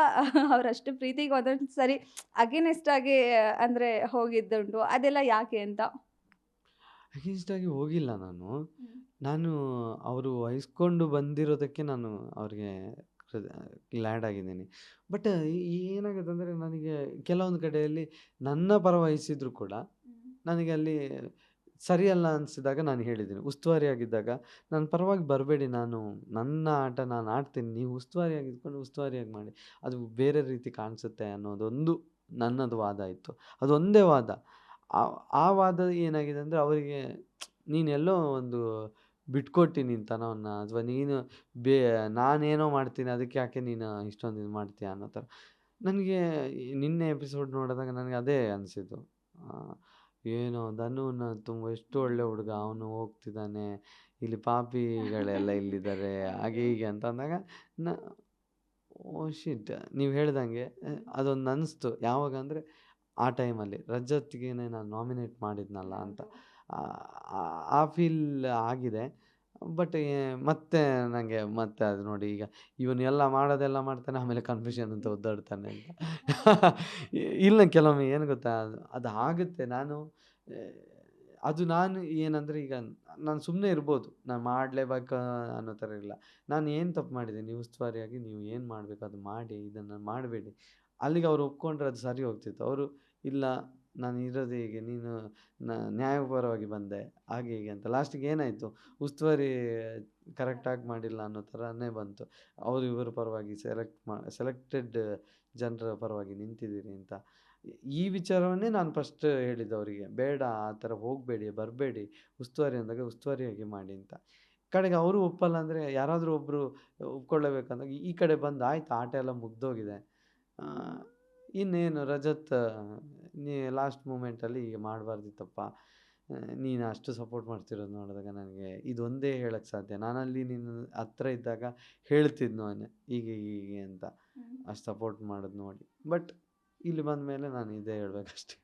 ಅವರಷ್ಟು ಪ್ರೀತಿಗೆ ಒಂದೊಂದು ಸರಿ ಅಗೇನೆಸ್ಟ್ ಆಗಿ ಅಂದರೆ ಹೋಗಿದ್ದುಂಟು, ಅದೆಲ್ಲ ಯಾಕೆ ಅಂತ? ಅಗೇನ್ಸ್ಟ್ ಆಗಿ ಹೋಗಿಲ್ಲ ನಾನು ಅವರು ವಹಿಸ್ಕೊಂಡು ಬಂದಿರೋದಕ್ಕೆ ನಾನು ಅವ್ರಿಗೆ ಗ್ಲ್ಯಾಡ್ ಆಗಿದ್ದೀನಿ. ಬಟ್ ಏನಾಗುತ್ತೆ ಅಂದರೆ ನನಗೆ ಕೆಲವೊಂದು ಕಡೆಯಲ್ಲಿ ನನ್ನ ಪರ ವಹಿಸಿದ್ರು ಕೂಡ ನನಗೆ ಅಲ್ಲಿ ಸರಿಯಲ್ಲ ಅನಿಸಿದಾಗ ನಾನು ಹೇಳಿದ್ದೀನಿ. ಉಸ್ತುವಾರಿಯಾಗಿದ್ದಾಗ ನನ್ನ ಪರವಾಗಿ ಬರಬೇಡಿ, ನನ್ನ ಆಟ ನಾನು ಆಡ್ತೀನಿ, ನೀವು ಉಸ್ತುವಾರಿಯಾಗಿದ್ಕೊಂಡು ಉಸ್ತುವಾರಿಯಾಗಿ ಮಾಡಿ, ಅದು ಬೇರೆ ರೀತಿ ಕಾಣಿಸುತ್ತೆ ಅನ್ನೋದೊಂದು ನನ್ನದು ವಾದ ಇತ್ತು. ಅದೊಂದೇ ವಾದ. ಆ ವಾದ ಏನಾಗಿದೆ ಅಂದರೆ ಅವರಿಗೆ ನೀನೆಲ್ಲೋ ಒಂದು ಬಿಟ್ಕೊಟ್ಟು ನಿಂತನವನ್ನ, ಅಥವಾ ನೀನು ನಾನೇನೋ ಮಾಡ್ತೀನಿ ಅದಕ್ಕೆ ಯಾಕೆ ನೀನು ಇಷ್ಟೊಂದು ಇದು ಮಾಡ್ತೀಯ ಅನ್ನೋ ಥರ. ನನಗೆ ನಿನ್ನೆ ಎಪಿಸೋಡ್ ನೋಡಿದಾಗ ನನಗೆ ಅದೇ ಅನಿಸಿದ್ದು. ಏನೋ ಧನುನ ಎಷ್ಟು ಒಳ್ಳೆ ಹುಡುಗ, ಅವನು ಹೋಗ್ತಿದ್ದಾನೆ, ಇಲ್ಲಿ ಪಾಪಿಗಳೆಲ್ಲ ಇಲ್ಲಿದ್ದಾರೆ ಹಾಗೆ ಹೀಗೆ ಅಂತ ಅಂದಾಗ ಓ ಶಿಟ್, ನೀವು ಹೇಳ್ದಂಗೆ ಅದೊಂದು ಅನಿಸ್ತು. ಯಾವಾಗ ಅಂದರೆ ಆ ಟೈಮಲ್ಲಿ ರಜತ್ಗೆ ನಾನು ನಾಮಿನೇಟ್ ಮಾಡಿದ್ನಲ್ಲ ಅಂತ ಆ ಫೀಲ್ ಆಗಿದೆ. ಬಟ್ ಮತ್ತೆ ನನಗೆ ಮತ್ತೆ ಅದು ನೋಡಿ, ಈಗ ಇವನ್ನೆಲ್ಲ ಮಾಡೋದೆಲ್ಲ ಮಾಡ್ತಾನೆ, ಆಮೇಲೆ ಕನ್ಫ್ಯೂಷನ್ ಅಂತ ಒದ್ದಾಡ್ತಾನೆ ಅಂತ. ಇಲ್ಲ ಕೆಲವೊಮ್ಮೆ ಏನು ಗೊತ್ತಾ, ಅದು ಆಗುತ್ತೆ. ನಾನು ಏನಂದರೆ ಈಗ ನಾನು ಸುಮ್ಮನೆ ಇರ್ಬೋದು, ನಾನು ಮಾಡಲೇಬೇಕು ಅನ್ನೋ ಥರ ಇಲ್ಲ. ನಾನು ಏನು ತಪ್ಪು ಮಾಡಿದ್ದೀನಿ, ಉಸ್ತುವಾರಿಯಾಗಿ ನೀವು ಏನು ಮಾಡಬೇಕು ಅದು ಮಾಡಿ, ಇದನ್ನು ಮಾಡಬೇಡಿ. ಅಲ್ಲಿಗೆ ಅವ್ರು ಒಪ್ಕೊಂಡ್ರೆ ಅದು ಸರಿ ಹೋಗ್ತಿತ್ತು. ಅವರು ಇಲ್ಲ, ನಾನು ಇರೋದು ಹೀಗೆ, ನೀನು ನ್ಯಾಯಪರವಾಗಿ ಬಂದೆ ಹಾಗೆ ಹೀಗೆ ಅಂತ. ಲಾಸ್ಟಿಗೆ ಏನಾಯಿತು, ಉಸ್ತುವಾರಿ ಕರೆಕ್ಟಾಗಿ ಮಾಡಿಲ್ಲ ಅನ್ನೋ ಥರನೇ ಬಂತು. ಅವರು ಇವರ ಪರವಾಗಿ ಸೆಲೆಕ್ಟೆಡ್ ಜನರ ಪರವಾಗಿ ನಿಂತಿದ್ದೀರಿ ಅಂತ. ಈ ವಿಚಾರವನ್ನೇ ನಾನು ಫಸ್ಟ್ ಹೇಳಿದ್ದು ಅವರಿಗೆ, ಬೇಡ ಆ ಥರ ಹೋಗಬೇಡಿ, ಬರಬೇಡಿ, ಉಸ್ತುವಾರಿ ಅಂದಾಗ ಉಸ್ತುವಾರಿಯಾಗಿ ಮಾಡಿ ಅಂತ. ಕಡೆಗೆ ಅವರು ಒಪ್ಪಲ್ಲ ಅಂದರೆ ಯಾರಾದರೂ ಒಬ್ಬರು ಒಪ್ಕೊಳ್ಳೇಬೇಕಂದಾಗ ಈ ಕಡೆ ಬಂದು ಆಯ್ತು, ಆಟ ಎಲ್ಲ ಮುಗ್ದೋಗಿದೆ, ಇನ್ನೇನು ರಜತ್ ನೀ ಲಾಸ್ಟ್ ಮೂಮೆಂಟಲ್ಲಿ ಹೀಗೆ ಮಾಡಬಾರ್ದಿತ್ತಪ್ಪ, ನೀನು ಅಷ್ಟು ಸಪೋರ್ಟ್ ಮಾಡ್ತಿರೋದು ನೋಡಿದಾಗ ನನಗೆ ಇದೊಂದೇ ಹೇಳಕ್ಕೆ ಸಾಧ್ಯ. ನಾನಲ್ಲಿ ನಿನ್ನ ಹತ್ರ ಇದ್ದಾಗ ಹೇಳ್ತಿದ್ನು ಅವನು ಹೀಗೆ ಹೀಗೆ ಅಂತ, ಅಷ್ಟು ಸಪೋರ್ಟ್ ಮಾಡೋದು ನೋಡಿ. ಬಟ್ ಇಲ್ಲಿ ಬಂದ ಮೇಲೆ ನಾನು ಇದೇ ಹೇಳ್ಬೇಕಷ್ಟೆ.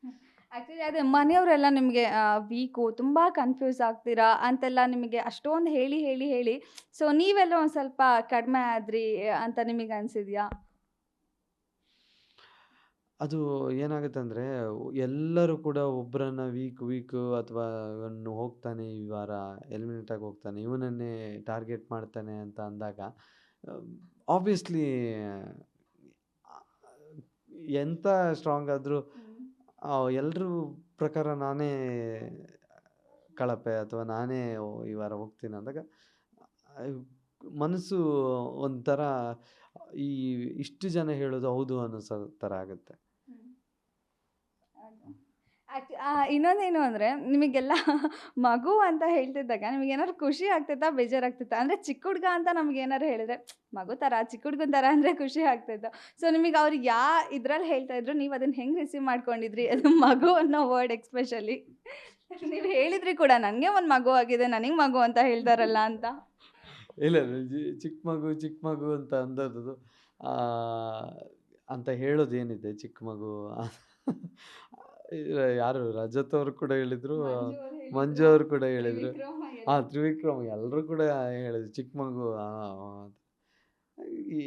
ಆ್ಯಕ್ಚುಲಿ ಅದೇ ಮನೆಯವರೆಲ್ಲ ನಿಮಗೆ ವೀಕು, ತುಂಬ ಕನ್ಫ್ಯೂಸ್ ಆಗ್ತೀರಾ ಅಂತೆಲ್ಲ ನಿಮಗೆ ಅಷ್ಟೊಂದು ಹೇಳಿ ಹೇಳಿ ಹೇಳಿ ಸೊ ನೀವೆಲ್ಲ ಒಂದು ಸ್ವಲ್ಪ ಕಡಿಮೆ ಆದ್ರಿ ಅಂತ ನಿಮಗೆ ಅನಿಸಿದ್ಯಾ? ಅದು ಏನಾಗುತ್ತೆ ಅಂದರೆ, ಎಲ್ಲರೂ ಕೂಡ ಒಬ್ಬರನ್ನ ವೀಕು ಅಥವಾ ಇವನು ಹೋಗ್ತಾನೆ ಈ ವಾರ ಎಲಿಮಿನೇಟ್ ಆಗಿ ಹೋಗ್ತಾನೆ, ಇವನನ್ನೇ ಟಾರ್ಗೆಟ್ ಮಾಡ್ತಾನೆ ಅಂತ ಅಂದಾಗ ಆಬ್ವಿಯಸ್ಲಿ ಎಂಥ ಸ್ಟ್ರಾಂಗ್ ಆದರೂ ಎಲ್ಲರೂ ಪ್ರಕಾರ ನಾನೇ ಕಳಪೆ ಅಥವಾ ನಾನೇ ಈ ವಾರ ಹೋಗ್ತೀನಿ ಅಂದಾಗ ಮನಸ್ಸು ಒಂಥರ ಈ ಇಷ್ಟು ಜನ ಹೇಳೋದು ಹೌದು ಅನ್ನೋ ಥರ ಆಗುತ್ತೆ. ಇನ್ನೊಂದೇನು ಅಂದರೆ ನಿಮಗೆಲ್ಲ ಮಗು ಅಂತ ಹೇಳ್ತಿದ್ದಾಗ ನಿಮಗೇನಾದ್ರು ಖುಷಿ ಆಗ್ತೈತಾ ಬೇಜಾರಾಗ್ತೈತಾ? ಅಂದರೆ ಚಿಕ್ಕ ಹುಡುಗ ಅಂತ ನಮಗೇನಾದ್ರು ಹೇಳಿದ್ರೆ ಮಗು ಥರ ಚಿಕ್ಕ ಹುಡುಗನ ಥರ ಅಂದರೆ ಖುಷಿ ಆಗ್ತೈತೆ. ಸೊ ನಿಮಗೆ ಅವ್ರು ಇದ್ರಲ್ಲಿ ಹೇಳ್ತಾ ಇದ್ರು, ನೀವು ಅದನ್ನು ಹೆಂಗೆ ರಿಸೀವ್ ಮಾಡ್ಕೊಂಡಿದ್ರಿ? ಅದು ಮಗು ಅನ್ನೋ ವರ್ಡ್ ಎಕ್ಸ್ಪೆಷಲಿ ನೀವು ಹೇಳಿದ್ರಿ ಕೂಡ, ನನಗೆ ಒಂದು ಮಗು ಆಗಿದೆ, ನನಗೆ ಮಗು ಅಂತ ಹೇಳ್ತಾರಲ್ಲ ಅಂತ. ಇಲ್ಲ ಚಿಕ್ಕ ಮಗು ಅಂತ ಅಂದದ್ದು ಅಂತ ಹೇಳೋದೇನಿದೆ, ಚಿಕ್ಕ ಮಗು ಯಾರು ರಜತ್ ಅವರು ಕೂಡ ಹೇಳಿದ್ರು, ಮಂಜು ಅವರು ಕೂಡ ಹೇಳಿದ್ರು, ತ್ರಿವಿಕ್ರಮ್ ಎಲ್ಲರೂ ಕೂಡ ಹೇಳಿದ್ರು ಚಿಕ್ಕ ಮಗು. ಈ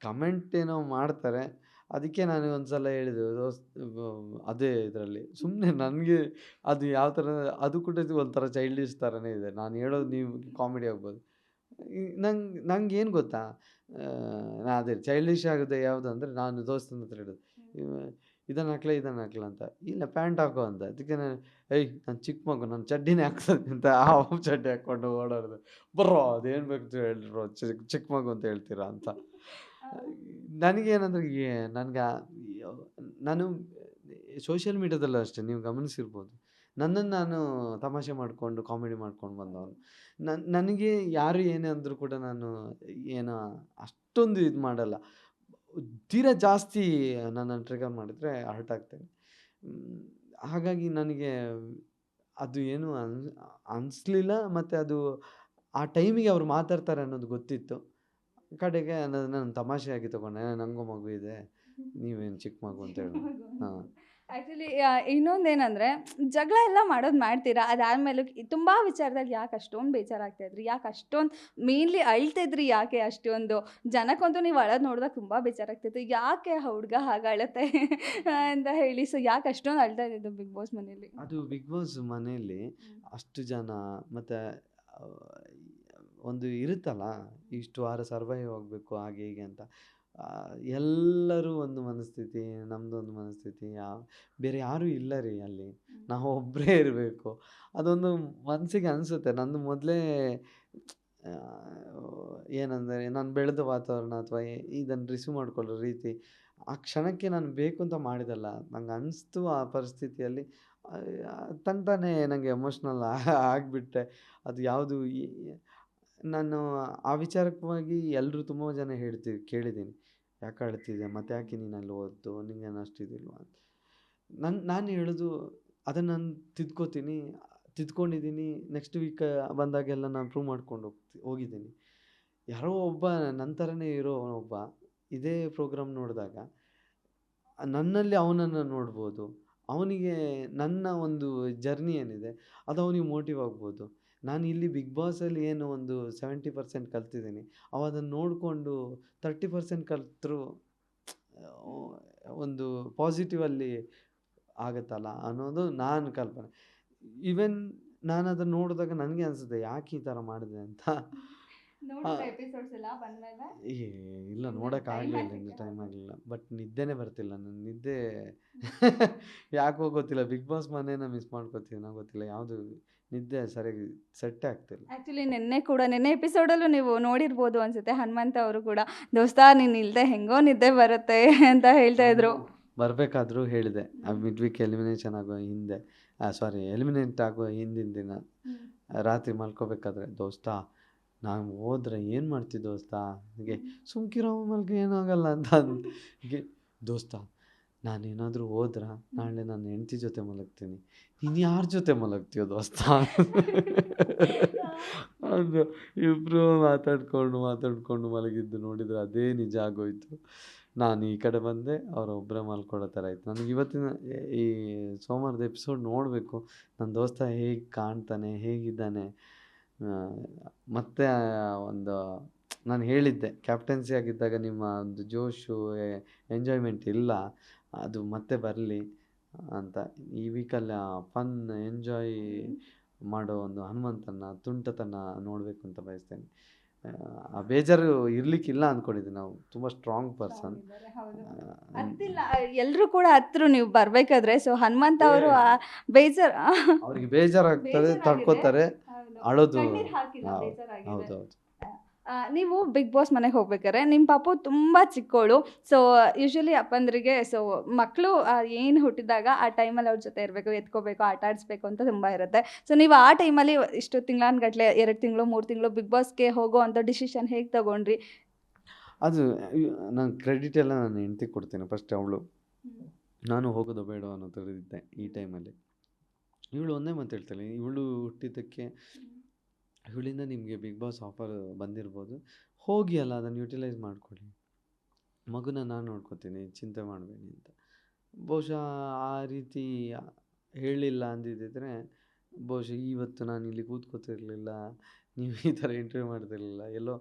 ಕಮೆಂಟ್ ಏನೋ ಮಾಡ್ತಾರೆ, ಅದಕ್ಕೆ ನಾನು ಒಂದ್ಸಲ ಹೇಳಿದೆ ಅದೇ ಇದರಲ್ಲಿ ಸುಮ್ಮನೆ ನನಗೆ ಅದು ಯಾವ ಥರ ಅದು ಕೂಡ ಒಂಥರ ಚೈಲ್ಡಿಶ್ ಥರನೇ ಇದೆ. ನಾನು ಹೇಳೋದು ನೀವು ಕಾಮಿಡಿ ಆಗ್ಬೋದು, ನಂಗೆ ಏನು ಗೊತ್ತಾ, ಅದೇ ಚೈಲ್ಡಿಶ್ ಆಗೋದು ಯಾವುದು ಅಂದರೆ, ನಾನು ದೋಸ್ತನ ಹತ್ರ ಹೇಳೋದು ಇದನ್ನು ಹಾಕ್ಲ ಅಂತ, ಇಲ್ಲ ಪ್ಯಾಂಟ್ ಹಾಕೋ ಅಂತ. ಅದಕ್ಕೆ ನಾನು ನಾನು ಚಿಕ್ಕ ಮಗು, ನಾನು ಚಡ್ಡಿನೇ ಹಾಕ್ತೀನಿ ಅಂತ ಆ ಚಡ್ಡಿ ಹಾಕ್ಕೊಂಡು ಓಡಾಡೋದು. ಬರೋ ಅದೇನು ಬೇಕು ಹೇಳಿರೋ ಚಿಕ್ಕ ಮಗು ಅಂತ ಹೇಳ್ತೀರಾ ಅಂತ. ನನಗೇನಂದ್ರೆ ನಾನು ಸೋಷಿಯಲ್ ಮೀಡ್ಯಾದಲ್ಲೂ ಅಷ್ಟೇ, ನೀವು ಗಮನಿಸಿರ್ಬೋದು, ನನ್ನನ್ನು ನಾನು ತಮಾಷೆ ಮಾಡಿಕೊಂಡು ಕಾಮಿಡಿ ಮಾಡ್ಕೊಂಡು ಬಂದವನು. ನನಗೆ ಯಾರು ಏನೇ ಅಂದರೂ ಕೂಡ ನಾನು ಏನೋ ಅಷ್ಟೊಂದು ಇದು ಮಾಡಲ್ಲ. ತೀರಾ ಜಾಸ್ತಿ ನನ್ನನ್ನು ಟ್ರಿಗರ್ ಮಾಡಿದರೆ ಹರ್ಟ್ ಆಗ್ತೇನೆ. ಹಾಗಾಗಿ ನನಗೆ ಅದು ಏನು ಅನಿಸ್ಲಿಲ್ಲ. ಮತ್ತು ಅದು ಆ ಟೈಮಿಗೆ ಅವ್ರು ಮಾತಾಡ್ತಾರೆ ಅನ್ನೋದು ಗೊತ್ತಿತ್ತು. ಕಡೆಗೆ ನಾನು ತಮಾಷೆಯಾಗಿ ತೊಗೊಂಡೆ, ನನಗೂ ಮಗು ಇದೆ, ನೀವೇನು ಚಿಕ್ಕ ಮಗು ಅಂತ ಹೇಳಿ. ಹಾಂ, ಆ್ಯಕ್ಚುಲಿ ಇನ್ನೊಂದೇನೆಂದರೆ, ಜಗಳ ಎಲ್ಲ ಮಾಡೋದು ಮಾಡ್ತೀರಾ, ಅದಾದಮೇಲೆ ತುಂಬ ವಿಚಾರದಲ್ಲಿ ಯಾಕೆ ಅಷ್ಟೊಂದು ಬೇಜಾರಾಗ್ತಾಯಿದ್ರಿ, ಯಾಕೆ ಅಷ್ಟೊಂದು ಮೇನ್ಲಿ ಅಳ್ತಿದ್ರಿ, ಯಾಕೆ ಅಷ್ಟೊಂದು? ಜನಕ್ಕಂತೂ ನೀವು ಅಳೋದು ನೋಡಿದಾಗ ತುಂಬ ಬೇಜಾರಾಗ್ತಿತ್ತು, ಯಾಕೆ ಹುಡುಗ ಹಾಗೆ ಅಳುತ್ತೆ ಅಂತ ಹೇಳಿ. ಸೊ ಯಾಕೆ ಅಷ್ಟೊಂದು ಅಳ್ತಾ ಇದ್ದಿದ್ದು ಬಿಗ್ ಬಾಸ್ ಮನೆಯಲ್ಲಿ? ಅದು ಬಿಗ್ ಬಾಸ್ ಮನೆಯಲ್ಲಿ ಅಷ್ಟು ಜನ ಮತ್ತು ಒಂದು ಇರುತ್ತಲ್ಲ, ಇಷ್ಟು ವಾರ ಸರ್ವೈವ್ ಆಗಬೇಕು ಹಾಗೆ ಹೀಗೆ ಅಂತ, ಎಲ್ಲರೂ ಒಂದು ಮನಸ್ಥಿತಿ, ನಮ್ಮದೊಂದು ಮನಸ್ಥಿತಿ, ಬೇರೆ ಯಾರೂ ಇಲ್ಲ ರೀ ಅಲ್ಲಿ, ನಾವು ಒಬ್ಬರೇ ಇರಬೇಕು. ಅದೊಂದು ಮನಸ್ಸಿಗೆ ಅನಿಸುತ್ತೆ. ನಂದು ಮೊದಲೇ ಏನಂದರೆ, ನಾನು ಬೆಳೆದ ವಾತಾವರಣ ಅಥವಾ ಇದನ್ನು ರಿಸೀವ್ ಮಾಡ್ಕೊಳ್ಳೋ ರೀತಿ, ಆ ಕ್ಷಣಕ್ಕೆ ನಾನು ಬೇಕು ಅಂತ ಮಾಡಿದಲ್ಲ, ನಂಗೆ ಅನಿಸ್ತು ಆ ಪರಿಸ್ಥಿತಿಯಲ್ಲಿ ತಾನೇ ನನಗೆ ಎಮೋಷ್ನಲ್ ಆಗಿಬಿಟ್ಟೆ. ಅದು ಯಾವುದು ನಾನು ಆ ವಿಚಾರಕವಾಗಿ ಎಲ್ಲರೂ ತುಂಬ ಜನ ಕೇಳಿದ್ದೀನಿ, ಯಾಕೆ ಅಳ್ತಿದ್ದೆ, ಮತ್ತು ಯಾಕೆ ನೀನು ಅಲ್ಲಿ ಓದ್ದು, ನಿಂಗೇನು ಅಷ್ಟಿದಿಲ್ವಾ ಅಂತ. ನಾನು ಹೇಳೋದು ಅದನ್ನು ನಾನು ತಿದ್ಕೊಂಡಿದ್ದೀನಿ. ನೆಕ್ಸ್ಟ್ ವೀಕ್ ಬಂದಾಗೆಲ್ಲ ನಾನು ಪ್ರೂವ್ ಮಾಡ್ಕೊಂಡು ಹೋಗಿದ್ದೀನಿ. ಯಾರೋ ಒಬ್ಬ ನನ್ನ ಥರನೇ ಇರೋ ಒಬ್ಬ ಇದೇ ಪ್ರೋಗ್ರಾಮ್ ನೋಡಿದಾಗ ನನ್ನಲ್ಲಿ ಅವನನ್ನು ನೋಡ್ಬೋದು. ಅವನಿಗೆ ನನ್ನ ಒಂದು ಜರ್ನಿ ಏನಿದೆ ಅದು ಅವನಿಗೆ ಮೋಟಿವ್ ಆಗ್ಬೋದು. ನಾನು ಇಲ್ಲಿ ಬಿಗ್ ಬಾಸಲ್ಲಿ ಏನು ಒಂದು 70% ಕಲ್ತಿದ್ದೀನಿ, ಅವ ಅದನ್ನು ನೋಡಿಕೊಂಡು 30% ಕಲಿತರೂ ಒಂದು ಪಾಸಿಟಿವಲ್ಲಿ ಆಗುತ್ತಲ್ಲ ಅನ್ನೋದು ನಾನು ಕಲ್ಪನೆ. ಈವನ್ ನಾನು ಅದನ್ನು ನೋಡಿದಾಗ ನನಗೆ ಅನಿಸುತ್ತೆ, ಯಾಕೆ ಈ ಥರ ಮಾಡಿದೆ ಅಂತ. ಇಲ್ಲ, ನೋಡೋಕ್ಕಾಗಲಿಲ್ಲ, ಇನ್ನು ಟೈಮ್ ಆಗಲಿಲ್ಲ. ಬಟ್ ನಿದ್ದೆನೇ ಬರ್ತಿಲ್ಲ, ನನ್ನ ನಿದ್ದೆ ಯಾಕೋ ಗೊತ್ತಿಲ್ಲ. ಬಿಗ್ ಬಾಸ್ ಮನೇನ ಮಿಸ್ ಮಾಡ್ಕೋತೀವಿ ಗೊತ್ತಿಲ್ಲ, ಯಾವುದು ನಿದ್ದೆ ಸರಿಯಾಗಿ ಸೆಟ್ಟೇ ಆಗ್ತಿಲ್ಲ. ಆ್ಯಕ್ಚುಲಿ ನೆನ್ನೆ ಎಪಿಸೋಡಲ್ಲೂ ನೀವು ನೋಡಿರ್ಬೋದು ಅನಿಸುತ್ತೆ, ಹನುಮಂತ ಅವರು ಕೂಡ, ದೋಸ್ತ ನೀನು ಇಲ್ಲದೆ ಹೆಂಗೋ ನಿದ್ದೆ ಬರುತ್ತೆ ಅಂತ ಹೇಳ್ತಾ ಇದ್ರು. ಬರಬೇಕಾದ್ರೂ ಹೇಳಿದೆ, ಮಿಡ್ ವೀಕ್ ಎಲಿಮಿನೇಟ್ ಆಗುವ ಹಿಂದಿನ ದಿನ ರಾತ್ರಿ ಮಲ್ಕೋಬೇಕಾದ್ರೆ, ದೋಸ್ತ ನಾವು ಹೋದ್ರೆ ಏನು ಮಾಡ್ತೀವಿ ದೋಸ್ತ, ಹೀಗೆ ಸುಮ್ಕಿರೋ ಮಲ್ಗೆ ಏನಾಗಲ್ಲ ಅಂತ ಹೀಗೆ, ದೋಸ್ತ ನಾನೇನಾದರೂ ಹೋದ್ರ ನಾಳೆ ನನ್ನ ಹೆಂಡತಿ ಜೊತೆ ಮಲಗ್ತೀನಿ, ನೀನು ಯಾರ ಜೊತೆ ಮಲಗ್ತೀಯೋ ದೋಸ್ತ ಅದು ಇಬ್ಬರು ಮಾತಾಡ್ಕೊಂಡು ಮಲಗಿದ್ದು ನೋಡಿದರೆ ಅದೇ ನಿಜ ಆಗೋಯ್ತು. ನಾನು ಈ ಕಡೆ ಬಂದೆ, ಅವರೊಬ್ಬರೇ ಮಲ್ಕೊಳ್ಳೋ ಥರ ಆಯಿತು. ನನಗೆ ಇವತ್ತಿನ ಈ ಸೋಮವಾರದ ಎಪಿಸೋಡ್ ನೋಡಬೇಕು, ನನ್ನ ದೋಸ್ತ ಹೇಗೆ ಕಾಣ್ತಾನೆ, ಹೇಗಿದ್ದಾನೆ. ಮತ್ತು ಒಂದು ನಾನು ಹೇಳಿದ್ದೆ, ಕ್ಯಾಪ್ಟನ್ಸಿ ಆಗಿದ್ದಾಗ ನಿಮ್ಮ ಒಂದು ಜೋಶು ಎಂಜಾಯ್ಮೆಂಟ್ ಇಲ್ಲ, ಅದು ಮತ್ತೆ ಬರಲಿ ಅಂತ. ಈ ವೀಕಲ್ಲಿ ಫನ್ ಎಂಜಾಯ್ ಮಾಡೋ ಒಂದು ಹನುಮಂತನ ತುಂಟತನ ನೋಡಬೇಕು ಅಂತ ಬಯಸ್ತೇನೆ. ಆ ಬೇಜಾರು ಇರ್ಲಿಕ್ಕಿಲ್ಲ ಅಂದ್ಕೊಂಡಿದ್ದೀನಿ. ನಾವು ತುಂಬ ಸ್ಟ್ರಾಂಗ್ ಪರ್ಸನ್. ಅತ್ತಿಲ್ಲ, ಎಲ್ರು ಕೂಡ ಹತ್ರ ನೀವು ಬರ್ಬೇಕಾದ್ರೆ. ಸೊ ಹನುಮಂತ ಅವರು ಅವ್ರಿಗೆ ಬೇಜಾರಾಗ್ತದೆ, ತಡ್ಕೋತಾರೆ, ಅಳೋದು. ಹೌದೌದು. ನೀವು ಬಿಗ್ ಬಾಸ್ ಮನೆಗೆ ಹೋಗ್ಬೇಕಾದ್ರೆ ನಿಮ್ಮ ಪಾಪು ತುಂಬ ಚಿಕ್ಕವಳು. ಸೊ ಯೂಶ್ವಲಿ ಅಪ್ಪಂದ್ರಿಗೆ ಸೊ ಮಕ್ಕಳು ಏನು ಹುಟ್ಟಿದಾಗ ಆ ಟೈಮಲ್ಲಿ ಅವ್ರ ಜೊತೆ ಇರಬೇಕು, ಎತ್ಕೋಬೇಕು, ಆಟ ಆಡಿಸ್ಬೇಕು ಅಂತ ತುಂಬ ಇರುತ್ತೆ. ಸೊ ನೀವು ಆ ಟೈಮಲ್ಲಿ ಇಷ್ಟು ತಿಂಗಳಾನ್ಗಟ್ಲೆ 2 ತಿಂಗಳು 3 ತಿಂಗಳು ಬಿಗ್ ಬಾಸ್ಗೆ ಹೋಗೋ ಅಂಥ ಡಿಸಿಷನ್ ಹೇಗೆ ತೊಗೊಂಡ್ರಿ? ಅದು ನಾನು ಕ್ರೆಡಿಟ್ ಎಲ್ಲ ನಾನು ಹೆಂಡ್ತಿಗೆ ಕೊಡ್ತೀನಿ ಫಸ್ಟ್. ಅವಳು ನಾನು ಹೋಗೋದು ಬೇಡ ಅನ್ನೋ ಥರದಿದ್ದೆ ಈ ಟೈಮಲ್ಲಿ. ಇವಳು ಒಂದೇ ಮಾತು ಹೇಳ್ತಾಳೆ, ಇವಳು ಹುಟ್ಟಿದ್ದಕ್ಕೆ ಇವಳಿಂದ ನಿಮಗೆ ಬಿಗ್ ಬಾಸ್ ಆಫರ್ ಬಂದಿರ್ಬೋದು, ಹೋಗಿ ಅಲ್ಲ ಅದನ್ನು ಯುಟಿಲೈಸ್ ಮಾಡ್ಕೊಳ್ಳಿ, ಮಗುನ ನಾನು ನೋಡ್ಕೊತೀನಿ, ಚಿಂತೆ ಮಾಡಬೇಡಿ ಅಂತ. ಬಹುಶಃ ಆ ರೀತಿ ಹೇಳಿಲ್ಲ ಅಂದಿದ್ದರೆ ಬಹುಶಃ ಇವತ್ತು ನಾನು ಇಲ್ಲಿ ಕೂತ್ಕೋತಿರ್ಲಿಲ್ಲ, ನೀವು ಈ ಥರ ಇಂಟರ್ವ್ಯೂ ಮಾಡ್ತಿರ್ಲಿಲ್ಲ. ಎಲ್ಲೋ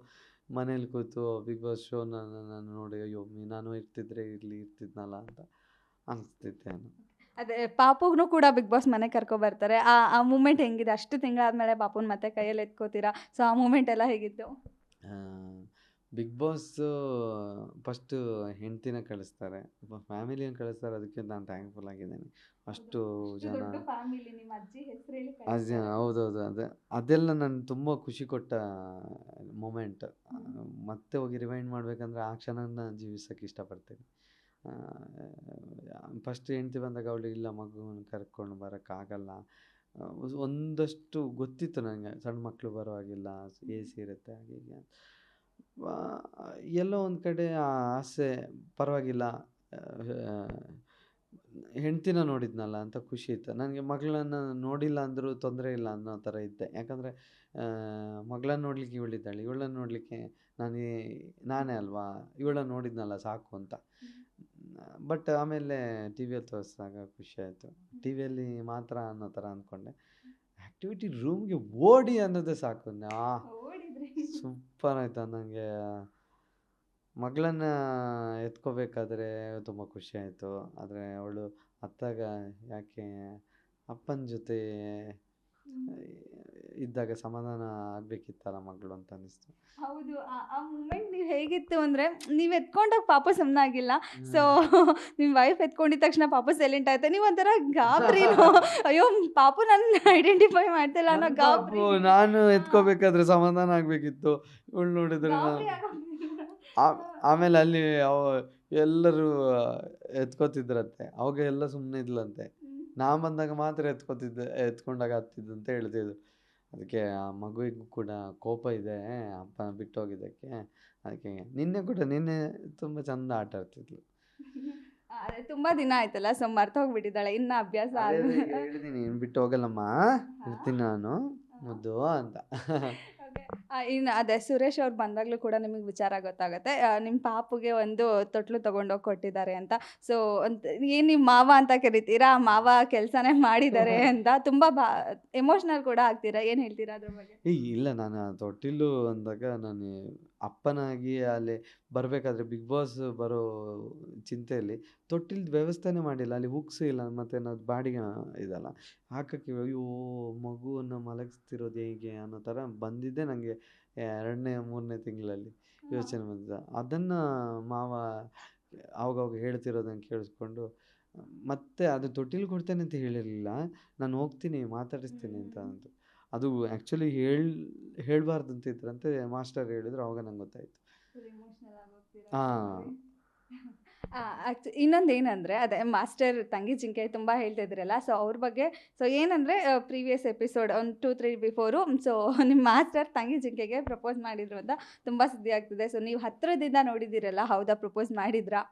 ಮನೇಲಿ ಕೂತು ಬಿಗ್ ಬಾಸ್ ಶೋನ ನಾನು ನೋಡಿ ಅಯ್ಯೋ ನಾನು ಇರ್ತಿದ್ನಲ್ಲ ಅಂತ ಅನಿಸ್ತಿದ್ದೆ ನಾನು. ಅದೇ ಪಾಪುಗೂ ಕೂಡ ಬಿಗ್ ಬಾಸ್ ಮನೆ ಕರ್ಕೊಬರ್ತಾರೆ. ಆ ಮೂಮೆಂಟ್ ಹೆಂಗಿದೆ? ಅಷ್ಟು ತಿಂಗಳಾದ್ಮೇಲೆ ಪಾಪುನ ಮತ್ತೆ ಕೈಯಲ್ಲಿ ಎತ್ಕೋತೀರಾ. ಸೊ ಆ ಮೂಮೆಂಟ್ ಎಲ್ಲ ಹೇಗಿತ್ತು? ಬಿಗ್ ಬಾಸ್ ಫಸ್ಟು ಹೆಂಡ್ತಿನ ಕಳಿಸ್ತಾರೆ, ಫ್ಯಾಮಿಲಿಯನ್ನು ಕಳಿಸ್ತಾರೆ. ಅದಕ್ಕೆ ನಾನು ಥ್ಯಾಂಕ್ಫುಲ್ ಆಗಿದ್ದೀನಿ. ಅಷ್ಟು ಜನ ಅಜ್ಜಿ, ಹೌದೌದು, ಅದೆಲ್ಲ ನಾನು ತುಂಬ ಖುಷಿ ಕೊಟ್ಟ ಮೂಮೆಂಟ್. ಮತ್ತೆ ಹೋಗಿ ರಿವೈಂಡ್ ಮಾಡಬೇಕಂದ್ರೆ ಆ ಕ್ಷಣನ ಜೀವಿಸೋಕ್ಕೆ ಇಷ್ಟಪಡ್ತೀನಿ. ಫಸ್ಟ್ ಹೆಂಡ್ತಿ ಬಂದಾಗ ಅವಳು ಇಲ್ಲ ಮಗುವನ್ನು ಕರ್ಕೊಂಡು ಬರೋಕ್ಕಾಗಲ್ಲ. ಒಂದಷ್ಟು ಗೊತ್ತಿತ್ತು ನನಗೆ, ಸಣ್ಣ ಮಕ್ಕಳು ಬರೋ ಹಾಗಿಲ್ಲ, AC ಇರುತ್ತೆ ಹಾಗೆ ಹೀಗೆ. ಎಲ್ಲೋ ಒಂದು ಕಡೆ ಆ ಆಸೆ ಪರವಾಗಿಲ್ಲ, ಹೆಂಡ್ತಿನ ನೋಡಿದ್ನಲ್ಲ ಅಂತ ಖುಷಿ ಇತ್ತು ನನಗೆ. ಮಗಳನ್ನ ನೋಡಿಲ್ಲ ಅಂದರೂ ತೊಂದರೆ ಇಲ್ಲ ಅನ್ನೋ ಥರ ಇದ್ದೆ. ಯಾಕಂದರೆ ಮಗಳನ್ನ ನೋಡಲಿಕ್ಕೆ ಇವಳಿದ್ದಾಳೆ, ಇವಳನ್ನ ನೋಡಲಿಕ್ಕೆ ನಾನೇ ಅಲ್ವಾ, ಇವಳನ್ನ ನೋಡಿದ್ನಲ್ಲ ಸಾಕು ಅಂತ. ಬಟ್ ಆಮೇಲೆ ಟಿ ವಿಯಲ್ಲಿ ತೋರಿಸಿದಾಗ ಖುಷಿ ಆಯಿತು. ಟಿ ವಿಯಲ್ಲಿ ಮಾತ್ರ ಅನ್ನೋ ಥರ ಅಂದ್ಕೊಂಡೆ. ಆ್ಯಕ್ಟಿವಿಟಿ ರೂಮ್ಗೆ ಓಡಿ ಅನ್ನೋದೇ ಸಾಕು. ಸೂಪರ್ ಆಯಿತು. ನನಗೆ ಮಗಳನ್ನ ಎತ್ಕೋಬೇಕಾದ್ರೆ ತುಂಬ ಖುಷಿ ಆಯಿತು. ಆದರೆ ಅವಳು ಅತ್ತಾಗ ಯಾಕೆ ಅಪ್ಪನ ಜೊತೆ ಇದ್ದಾಗ ಸಮಾಧಾನ ಆಗಬೇಕಿತ್ತಲ್ಲ ಮಗಳು ಅಂತ ಅನ್ನಿಸ್ತು. ಹೌದು, ಆ ಮೂಮೆಂಟ್ ನೀವು ಹೇಗಿತ್ತು ಅಂದರೆ, ನೀವು ಎತ್ಕೊಂಡಾಗ ಪಾಪ ಸುಮ್ಮನಾಗಿಲ್ಲ. ಸೊ ನಿಮ್ಮ ವೈಫ್ ಎತ್ಕೊಂಡಿದ ತಕ್ಷಣ ಪಾಪ ಸೈಲೆಂಟ್ ಆಯ್ತು. ನೀವು ಒಂಥರ ಗಾಬ್ರಿನೋ, ಅಯ್ಯೋ ಪಾಪು ನನ್ನ ಐಡೆಂಟಿಫೈ ಮಾಡ್ತಿಲ್ಲ ಅನ್ನೋ ಗಾಬ್ರಿ. ನಾನು ಎತ್ಕೋಬೇಕಾದ್ರೆ ಸಮಾಧಾನ ಆಗಬೇಕಿತ್ತು, ಇವಳು ನೋಡಿದ್ರೆ ಆಮೇಲೆ ಅಲ್ಲಿ ಎಲ್ಲರೂ ಎತ್ಕೋತಿದ್ರಂತೆ, ಅವಾಗ ಎಲ್ಲ ಸುಮ್ಮನೆ ಇದ್ಲಂತೆ. ನಾನು ಬಂದಾಗ ಮಾತ್ರ ಎತ್ಕೊಂಡಾಗ ಹತ್ತಿದ್ದಂತ ಹೇಳ್ತಿದ್ರು. ಅದಕ್ಕೆ ಆ ಮಗುವಿಗೂ ಕೂಡ ಕೋಪ ಇದೆ ಅಪ್ಪ ಬಿಟ್ಟು ಹೋಗಿದ್ದಕ್ಕೆ. ಅದಕ್ಕೆ ನಿನ್ನೆ ತುಂಬ ಚಂದ ಆಟ ಆಡ್ತಿದ್ಲು. ತುಂಬ ದಿನ ಆಯ್ತಲ್ಲ, ಸೊ ಮರ್ತೋಗ್ಬಿಟ್ಟಿದ್ದಾಳೆ. ಇನ್ನು ಅಭ್ಯಾಸ ಹೇಳಿದ್ದೀನಿ, ಇನ್ನು ಬಿಟ್ಟು ಹೋಗಲ್ಲಮ್ಮ, ಇರ್ತೀನಿ ನಾನು ಮುದ್ದು ಅಂತ. ಇನ್ನು ಅದೇ ಸುರೇಶ್ ಅವ್ರು ಬಂದಾಗಲೂ ಕೂಡ ನಿಮಗೆ ವಿಚಾರ ಗೊತ್ತಾಗುತ್ತೆ, ನಿಮ್ಮ ಪಾಪುಗೆ ಒಂದು ತೊಟ್ಲು ತೊಗೊಂಡೋಗಿ ಕೊಟ್ಟಿದ್ದಾರೆ ಅಂತ. ಸೊ ಏನು ನಿಮ್ಮ ಮಾವ ಅಂತ ಕರಿತೀರಾ, ಮಾವ ಕೆಲಸನೇ ಮಾಡಿದ್ದಾರೆ ಅಂತ ತುಂಬ ಎಮೋಷ್ನಲ್ ಕೂಡ ಆಗ್ತೀರಾ. ಏನು ಹೇಳ್ತೀರಾ ಅದ್ರ ಬಗ್ಗೆ? ಇಲ್ಲ, ನಾನು ತೊಟ್ಟಿಲು ಅಂದಾಗ ನಾನು ಅಪ್ಪನಾಗಿ ಅಲ್ಲಿ ಬರಬೇಕಾದ್ರೆ ಬಿಗ್ ಬಾಸ್ ಬರೋ ಚಿಂತೆಯಲ್ಲಿ ತೊಟ್ಟಿಲ್ದ ವ್ಯವಸ್ಥೆನೇ ಮಾಡಿಲ್ಲ. ಅಲ್ಲಿ ಹುಕ್ಸ್ ಇಲ್ಲ, ಮತ್ತು ನಾವು ಬಾಡಿಗೆ ಇದಲ್ಲ ಹಾಕೋಕ್ಕೆ. ಅಯ್ಯೋ ಮಗುವನ್ನು ಮಲಗಿಸ್ತಿರೋದು ಹೇಗೆ ಅನ್ನೋ ಥರ ಬಂದಿದ್ದೆ ನನಗೆ 2ನೇ 3ನೇ ತಿಂಗಳಲ್ಲಿ ಯೋಚನೆ ಬಂದಿದ್ದ. ಅದನ್ನು ಮಾವ ಅವಾಗವಾಗ ಹೇಳ್ತಿರೋದನ್ನು ಕೇಳಿಸ್ಕೊಂಡು, ಮತ್ತೆ ಅದು ತೊಟ್ಟಿಲು ಕೊಡ್ತೇನೆ ಅಂತ ಹೇಳಿರಲಿಲ್ಲ, ನಾನು ಹೋಗ್ತೀನಿ ಮಾತಾಡಿಸ್ತೀನಿ ಅಂತ ಅಂತು. ಅದು ಆ್ಯಕ್ಚುಲಿ ಹೇಳಬಾರ್ದು ಅಂತ ಇದ್ರಂತೆ, ಮಾಸ್ಟರ್ ಹೇಳಿದ್ರು, ಅವಾಗ ನಂಗೆ ಗೊತ್ತಾಯಿತು. ಹಾಂ. ಇನ್ನೊಂದು ಏನಂದರೆ, ಅದೇ ಮಾಸ್ಟರ್ ತಂಗಿ ಜಿಂಕೆ ತುಂಬ ಹೇಳ್ತಿದ್ರಲ್ಲ, ಸೊ ಅವ್ರ ಬಗ್ಗೆ. ಸೊ ಏನಂದರೆ ಪ್ರೀವಿಯಸ್ ಎಪಿಸೋಡ್ 1, 2, 3 ಬಿಫೋರು ಸೊ ನಿಮ್ಮ ಮಾಸ್ಟರ್ ತಂಗಿ ಜಿಂಕೆಗೆ ಪ್ರಪೋಸ್ ಮಾಡಿದ್ರು ಅಂತ ತುಂಬ ಸುದ್ದಿ ಆಗ್ತಿದೆ. ಸೊ ನೀವು ಹತ್ತಿರದಿಂದ ನೋಡಿದ್ದೀರಲ್ಲ, ಹೌದಾ ಪ್ರಪೋಸ್ ಮಾಡಿದ್ರಾ?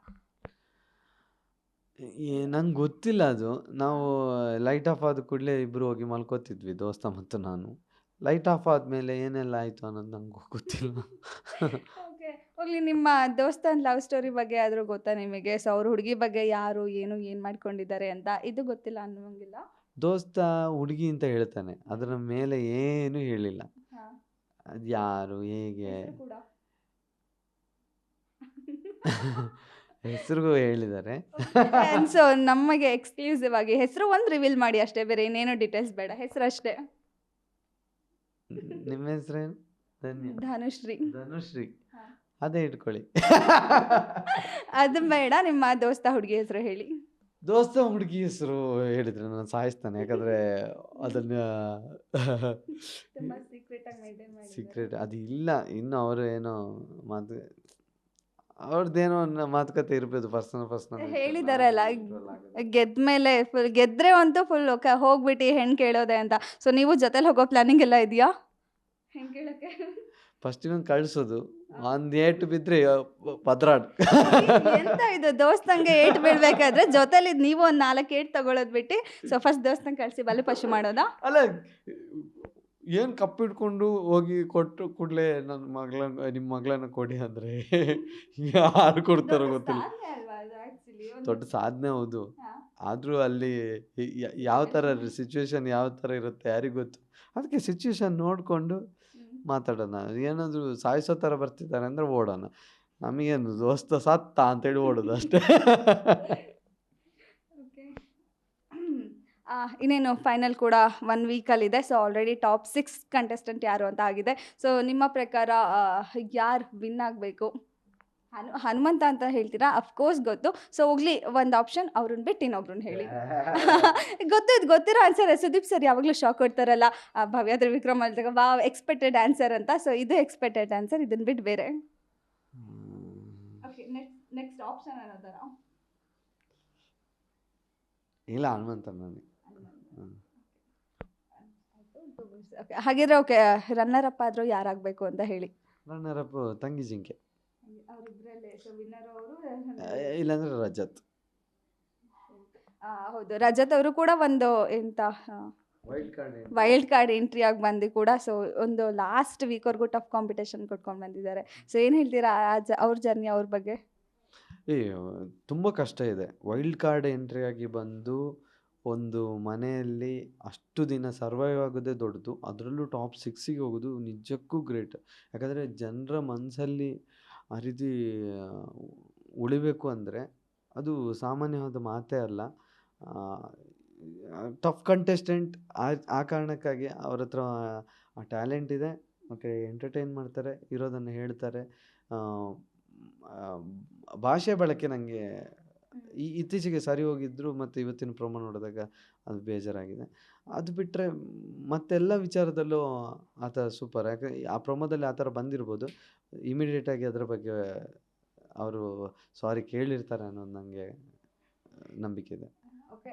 ನಂಗೆ ಗೊತ್ತಿಲ್ಲ ಅದು. ನಾವು ಲೈಟ್ ಆಫ್ ಆದ ಕೂಡಲೇ ಇಬ್ಬರು ಹೋಗಿ ಮಲ್ಕೋತಿದ್ವಿ, ದೋಸ್ತ ಮತ್ತು ನಾನು. ಲೈಟ್ ಆಫ್ ಆದಮೇಲೆ ಏನೆಲ್ಲ ಆಯಿತು ಅನ್ನೋದು ನಂಗೆ ಗೊತ್ತಿಲ್ಲ. ಓಕೆ, ಹೋಗ್ಲಿ, ನಿಮ್ಮ ದೋಸ್ತನ ಲವ್ ಸ್ಟೋರಿ ಬಗ್ಗೆ ಆದರೂ ಗೊತ್ತಾ ನಿಮಗೆ? ಸೊ ಅವ್ರ ಹುಡುಗಿ ಬಗ್ಗೆ ಯಾರು, ಏನು ಮಾಡ್ಕೊಂಡಿದ್ದಾರೆ ಅಂತ ಇದು ಗೊತ್ತಿಲ್ಲ ಅನ್ನೋಂಗಿಲ್ಲ. ದೋಸ್ತ ಹುಡುಗಿ ಅಂತ ಹೇಳ್ತಾನೆ, ಅದರ ಮೇಲೆ ಏನು ಹೇಳಿಲ್ಲ. ಹಾಂ, ಅದು ಯಾರು, ಹೇಗೆ, ಹೆಸರು ಕೂಡ. ಹೆಸರಿಗೂ ಹೇಳಿದ್ದಾರೆ. ಸೊ ನಮಗೆ ಎಕ್ಸ್ಕ್ಲೂಸಿವ್ ಆಗಿ ಹೆಸರು ಒಂದು ರಿವೀಲ್ ಮಾಡಿ ಅಷ್ಟೇ, ಬೇರೆ ಏನೇನೋ ಡೀಟೇಲ್ಸ್ ಬೇಡ, ಹೆಸರು ಅಷ್ಟೇ. ನಿಮ್ಮ ಹೆಸರೇನು? ಧನುಶ್ರೀ. ಧನುಶ್ರೀ, ಹಾ. ಅದೇ ಇಟ್ಕೊಳ್ಳಿ. ಅದು ಬೇಡ, ನಿಮ್ಮ ದೋಸ್ತ ಹುಡುಗಿ ಹೆಸರು ಹೇಳಿ. ದೋಸ್ತ ಹುಡುಗಿ ಹೆಸರು ಹೇಳಿದ್ರೆ ನಾನು ಸಾಯಿಸ್ತಾನೆ, ಯಾಕಂದ್ರೆ ಅದನ್ನ ತುಂಬಾ ಸೀಕ್ರೆಟ್ ಆಗಿ ಮೇಂಟೈನ್ ಮಾಡಿ. ಸೀಕ್ರೆಟ್ ಅದು ಇಲ್ಲ. ಇನ್ನು ಅವರು ಏನೋ ಮಾತು, ಅವ್ರದ್ದೇನೋ ಮಾತುಕತೆ ಇರ್ಬೋದು, ಪರ್ಸನಲ್ ಹೇಳಿದಾರಲ್ಲ, ಗೆದ್ಮೇಲೆ ಫುಲ್ ಗೆದ್ರೆ ಅಂತೂ ಫುಲ್ ಹೋಗ್ಬಿಟ್ಟು ಹೆಣ್ಣು ಕೇಳೋದೆ ಅಂತ. ಸೊ ನೀವು ಜೊತೆಲಿ ಹೋಗೋ ಪ್ಲಾನಿಂಗ್ ಎಲ್ಲ ಇದೆಯಾ ಹೆಣ್ಣು ಕೇಳೋಕ್ಕೆ? ಫಸ್ಟಿಗೆ ಒಂದು ಕಳ್ಸೋದು, ಒಂದು ಏಟು ಬಿದ್ದರೆ ಪದ್ರಾಡ್. ಎಂತ ಇದು, ದೋಸ್ತಂಗೆ ಏಟ್ ಬೀಳ್ಬೇಕಾದ್ರೆ ಜೊತೆಲಿ ನೀವು ಒಂದು 4 ಏಟ್ ತಗೊಳೋದು ಬಿಟ್ಟು, ಸೊ ಫಸ್ಟ್ ದೋಸ್ತಂಗೆ ಕಳಿಸಿ ಬಲಿ ಪಶು ಮಾಡೋದಾ? ಅಲ್ಲ, ಏನು ಕಪ್ಪಿಟ್ಕೊಂಡು ಹೋಗಿ ಕೊಟ್ಟು ಕೂಡಲೇ ನಿಮ್ಮ ಮಗಳನ್ನ ಕೊಡಿ ಅಂದರೆ ಯಾರು ಕೊಡ್ತಾರೋ ಗೊತ್ತಿಲ್ಲ. ದೊಡ್ಡ ಸಾಧನೆ ಹೌದು, ಆದರೂ ಅಲ್ಲಿ ಯಾವ ಥರ ಸಿಚುವೇಶನ್ ಯಾವ ಥರ ಇರುತ್ತೆ ಯಾರಿಗೂ ಗೊತ್ತು. ಅದಕ್ಕೆ ಸಿಚುವೇಶನ್ ನೋಡಿಕೊಂಡು ಮಾತಾಡೋಣ. ಏನಾದರೂ ಸಾಯಿಸೋ ಥರ ಬರ್ತಿದ್ದಾರೆ ಅಂದರೆ ಓಡೋಣ. ನಮಗೇನು ದೋಸ್ತ ಸತ್ತ ಅಂತೇಳಿ ಓಡೋದು ಅಷ್ಟೇ. ಇನ್ನೇನು ಫೈನಲ್ ಕೂಡ 1 ವೀಕಲ್ಲಿದೆ. ಸೊ ಆಲ್ರೆಡಿ ಟಾಪ್ 6 ಕಂಟೆಸ್ಟೆಂಟ್ ಯಾರು ಅಂತ ಆಗಿದೆ. ಸೊ ನಿಮ್ಮ ಪ್ರಕಾರ ಯಾರು ವಿನ್ ಆಗಬೇಕು? ಹನುಮಂತ ಅಂತ ಹೇಳ್ತೀರಾ? ಅಫ್ಕೋರ್ಸ್ ಗೊತ್ತು. ಸೊ ಹೋಗ್ಲಿ, ಒಂದು ಆಪ್ಷನ್ ಅವ್ರನ್ನ ಬಿಟ್ಟು ಇನ್ನೊಬ್ರನ್ನ ಹೇಳಿ. ಗೊತ್ತಿರೋ ಆನ್ಸರ್. ಸುದೀಪ್ ಸರ್ ಯಾವಾಗಲೂ ಶಾಕ್ ಕೊಡ್ತಾರಲ್ಲ, ಭವ್ಯ ತ್ರಿವಿಕ್ರಮ್ ಹೇಳಿದಾಗ ವಾವ್ ಎಕ್ಸ್ಪೆಕ್ಟೆಡ್ ಆನ್ಸರ್ ಅಂತ. ಸೊ ಇದು ಎಕ್ಸ್ಪೆಕ್ಟೆಡ್ ಆನ್ಸರ್, ಇದನ್ನ ಬಿಟ್ಟು ಬೇರೆ. ಓಕೆ, ನೆಕ್ಸ್ಟ್ ಆಪ್ಷನ್ ಅನ್ನೋದರ ಇಲ್ಲ, ಹನುಮಂತ ನನಗೆ. ಓಕೆ, ಹಾಗಿದ್ರೆ ಓಕೆ, ರನ್ನರ್ ಅಪ್ ಆದರೂ ಯಾರಾಗಬೇಕು ಅಂತ ಹೇಳಿ. ರನ್ನರಪ್ ತಂಗಿ ಜಿಂಕೆ, ಅವರಿಬ್ಬರಲ್ಲೇ. ಸೊ ವಿನ್ನರ್ ಅವರು ಇಲ್ಲಾಂದ್ರೆ ರಜತ್. ಹೌದು, ರಜತ್ ಅವರು ಕೂಡ ಒಂದು ಎಂತ ವೈಲ್ಡ್ ಕಾರ್ಡ್ ಎಂಟ್ರಿ ಆಗಿ ಬಂದು ಕೂಡ ಸೊ ಒಂದು ಲಾಸ್ಟ್ ವೀಕ್ವರೆಗೂ ಟಫ್ ಕಾಂಪಿಟೇಷನ್ ಕೊಟ್ಕೊಂಡು ಬಂದಿದ್ದಾರೆ. ಸೊ ಏನು ಹೇಳ್ತೀರಾ ಅವ್ರ ಜರ್ನಿ, ಅವ್ರ ಬಗ್ಗೆ? ತುಂಬ ಕಷ್ಟ ಇದೆ. ವೈಲ್ಡ್ ಕಾರ್ಡ್ ಎಂಟ್ರಿ ಆಗಿ ಬಂದು ಒಂದು ಮನೆಯಲ್ಲಿ ಅಷ್ಟು ದಿನ ಸರ್ವೈವ್ ಆಗೋದೇ ದೊಡ್ಡದು, ಅದರಲ್ಲೂ ಟಾಪ್ 6ಗೆ ಹೋಗೋದು ನಿಜಕ್ಕೂ ಗ್ರೇಟ್. ಯಾಕಂದರೆ ಜನರ ಮನಸ್ಸಲ್ಲಿ ಆ ರೀತಿ ಉಳಿಬೇಕು ಅಂದರೆ ಅದು ಸಾಮಾನ್ಯವಾದ ಮಾತೇ ಅಲ್ಲ. ಟಫ್ ಕಂಟೆಸ್ಟೆಂಟ್, ಆ ಕಾರಣಕ್ಕಾಗಿ ಅವ್ರ ಹತ್ರ ಆ ಟ್ಯಾಲೆಂಟ್ ಇದೆ, ಮತ್ತು ಎಂಟರ್ಟೈನ್ ಮಾಡ್ತಾರೆ, ಇರೋದನ್ನು ಹೇಳ್ತಾರೆ. ಭಾಷೆ ಬಳಕೆ ನನಗೆ ಇತ್ತೀಚೆಗೆ ಸರಿ ಹೋಗಿದ್ರು, ಮತ್ತು ಇವತ್ತಿನ ಪ್ರೊಮೋ ನೋಡಿದಾಗ ಅದು ಬೇಜಾರಾಗಿದೆ. ಅದು ಬಿಟ್ಟರೆ ಮತ್ತೆಲ್ಲ ವಿಚಾರದಲ್ಲೂ ಆತ ಸೂಪರ್. ಯಾಕೆ ಆ ಪ್ರೊಮೋದಲ್ಲಿ ಆ ಥರ ಬಂದಿರ್ಬೋದು, ಇಮಿಡಿಯೇಟಾಗಿ ಅದರ ಬಗ್ಗೆ ಅವರು ಸಾರಿ ಕೇಳಿರ್ತಾರೆ ಅನ್ನೋದು ನನಗೆ ನಂಬಿಕೆ ಇದೆ. ಓಕೆ,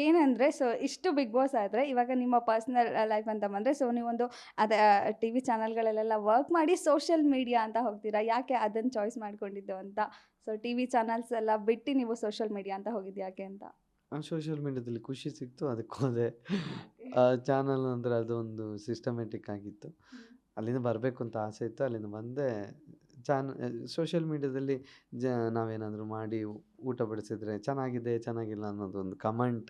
ಏನಂದರೆ ಸೊ ಇಷ್ಟು ಬಿಗ್ ಬಾಸ್ ಆದರೆ ಇವಾಗ ನಿಮ್ಮ ಪರ್ಸ್ನಲ್ ಲೈಫ್ ಅಂತ ಬಂದರೆ, ಸೊ ನೀವೊಂದು ಅದೇ ಟಿ ವಿ ಚಾನಲ್ಗಳಲ್ಲೆಲ್ಲ ವರ್ಕ್ ಮಾಡಿ ಸೋಷಿಯಲ್ ಮೀಡಿಯಾ ಅಂತ ಹೋಗ್ತೀರಾ. ಯಾಕೆ ಅದನ್ನು ಚಾಯ್ಸ್ ಮಾಡ್ಕೊಂಡಿದ್ದು ಅಂತ? ಸೊ ಟಿ ವಿ ಚಾನಲ್ಸ್ ಎಲ್ಲ ಬಿಟ್ಟು ನೀವು ಸೋಷಿಯಲ್ ಮೀಡಿಯಾ ಅಂತ ಹೋಗಿದ್ದು ಯಾಕೆ ಅಂತ? ಸೋಷಿಯಲ್ ಮೀಡಿಯಾದಲ್ಲಿ ಖುಷಿ ಸಿಕ್ತು, ಅದಕ್ಕೆ ಹೋದೆ. ಚಾನಲ್ ಅಂದರೆ ಅದೊಂದು ಸಿಸ್ಟಮೆಟಿಕ್ ಆಗಿತ್ತು, ಅಲ್ಲಿಂದ ಬರಬೇಕು ಅಂತ ಆಸೆ ಇತ್ತು, ಅಲ್ಲಿಂದ ಬಂದೆ. ಸೋಷಿಯಲ್ ಮೀಡಿಯಾದಲ್ಲಿ ನಾವೇನಾದರೂ ಮಾಡಿ ಊಟ ಬಡಿಸಿದ್ರೆ ಚೆನ್ನಾಗಿಲ್ಲ ಅನ್ನೋದೊಂದು ಕಮೆಂಟ್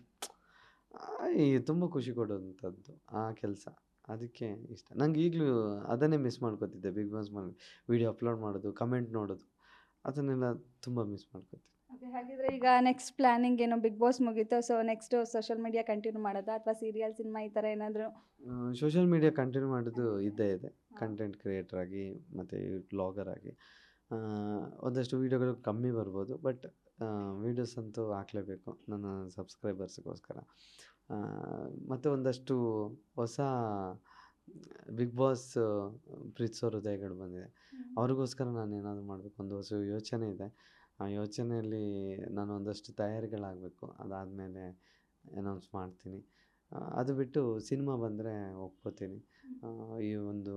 ತುಂಬ ಖುಷಿ ಕೊಡುವಂಥದ್ದು ಆ ಕೆಲಸ. ಅದಕ್ಕೆ ಇಷ್ಟ. ನಂಗೆ ಈಗಲೂ ಅದನ್ನೇ ಮಿಸ್ ಮಾಡ್ಕೋತಿದ್ದೆ. ಬಿಗ್ ಬಾಸ್ ಮಾಡಿ ವಿಡಿಯೋ ಅಪ್ಲೋಡ್ ಮಾಡೋದು, ಕಮೆಂಟ್ ನೋಡೋದು, ಅದನ್ನೆಲ್ಲ ತುಂಬ ಮಿಸ್ ಮಾಡ್ಕೋತಿದ್ದೆ. ಓಕೆ, ಹಾಗಿದ್ರೆ ಈಗ ನೆಕ್ಸ್ಟ್ ಪ್ಲಾನಿಂಗ್ ಏನು? ಬಿಗ್ ಬಾಸ್ ಮುಗೀತು, so next social media continue ಮಾಡೋದಾ ಅಥವಾ ಸೀರಿಯಲ್, ಸಿನಿಮಾ ಈ ಥರ ಏನಾದರೂ? ಸೋಷಿಯಲ್ ಮೀಡಿಯಾ ಕಂಟಿನ್ಯೂ ಮಾಡೋದು ಇದ್ದೇ ಇದೆ. ಕಂಟೆಂಟ್ ಕ್ರಿಯೇಟರ್ ಆಗಿ ಮತ್ತು ವ್ಲಾಗರ್ ಆಗಿ ಒಂದಷ್ಟು ವೀಡಿಯೋಗಳು ಕಮ್ಮಿ ಬರ್ಬೋದು, ಬಟ್ ವೀಡಿಯೋಸ್ ಅಂತೂ ಹಾಕಲೇಬೇಕು ನನ್ನ ಸಬ್ಸ್ಕ್ರೈಬರ್ಸ್ಗೋಸ್ಕರ. ಮತ್ತು ಒಂದಷ್ಟು ಹೊಸ ಬಿಗ್ ಬಾಸ್ ಪ್ರೀತಿಸೋ ಹೃದಯಗಳು ಬಂದಿದೆ, ಅವ್ರಿಗೋಸ್ಕರ ನಾನು ಏನಾದರೂ ಮಾಡಬೇಕು, ಒಂದು ಹೊಸ ಯೋಚನೆ ಇದೆ. ಆ ಯೋಚನೆಯಲ್ಲಿ ನಾನು ಒಂದಷ್ಟು ತಯಾರಿಗಳಾಗಬೇಕು, ಅದಾದಮೇಲೆ ಅನೌನ್ಸ್ ಮಾಡ್ತೀನಿ. ಅದು ಬಿಟ್ಟು ಸಿನಿಮಾ ಬಂದರೆ ಒಪ್ಕೋತೀನಿ. ಈ ಒಂದು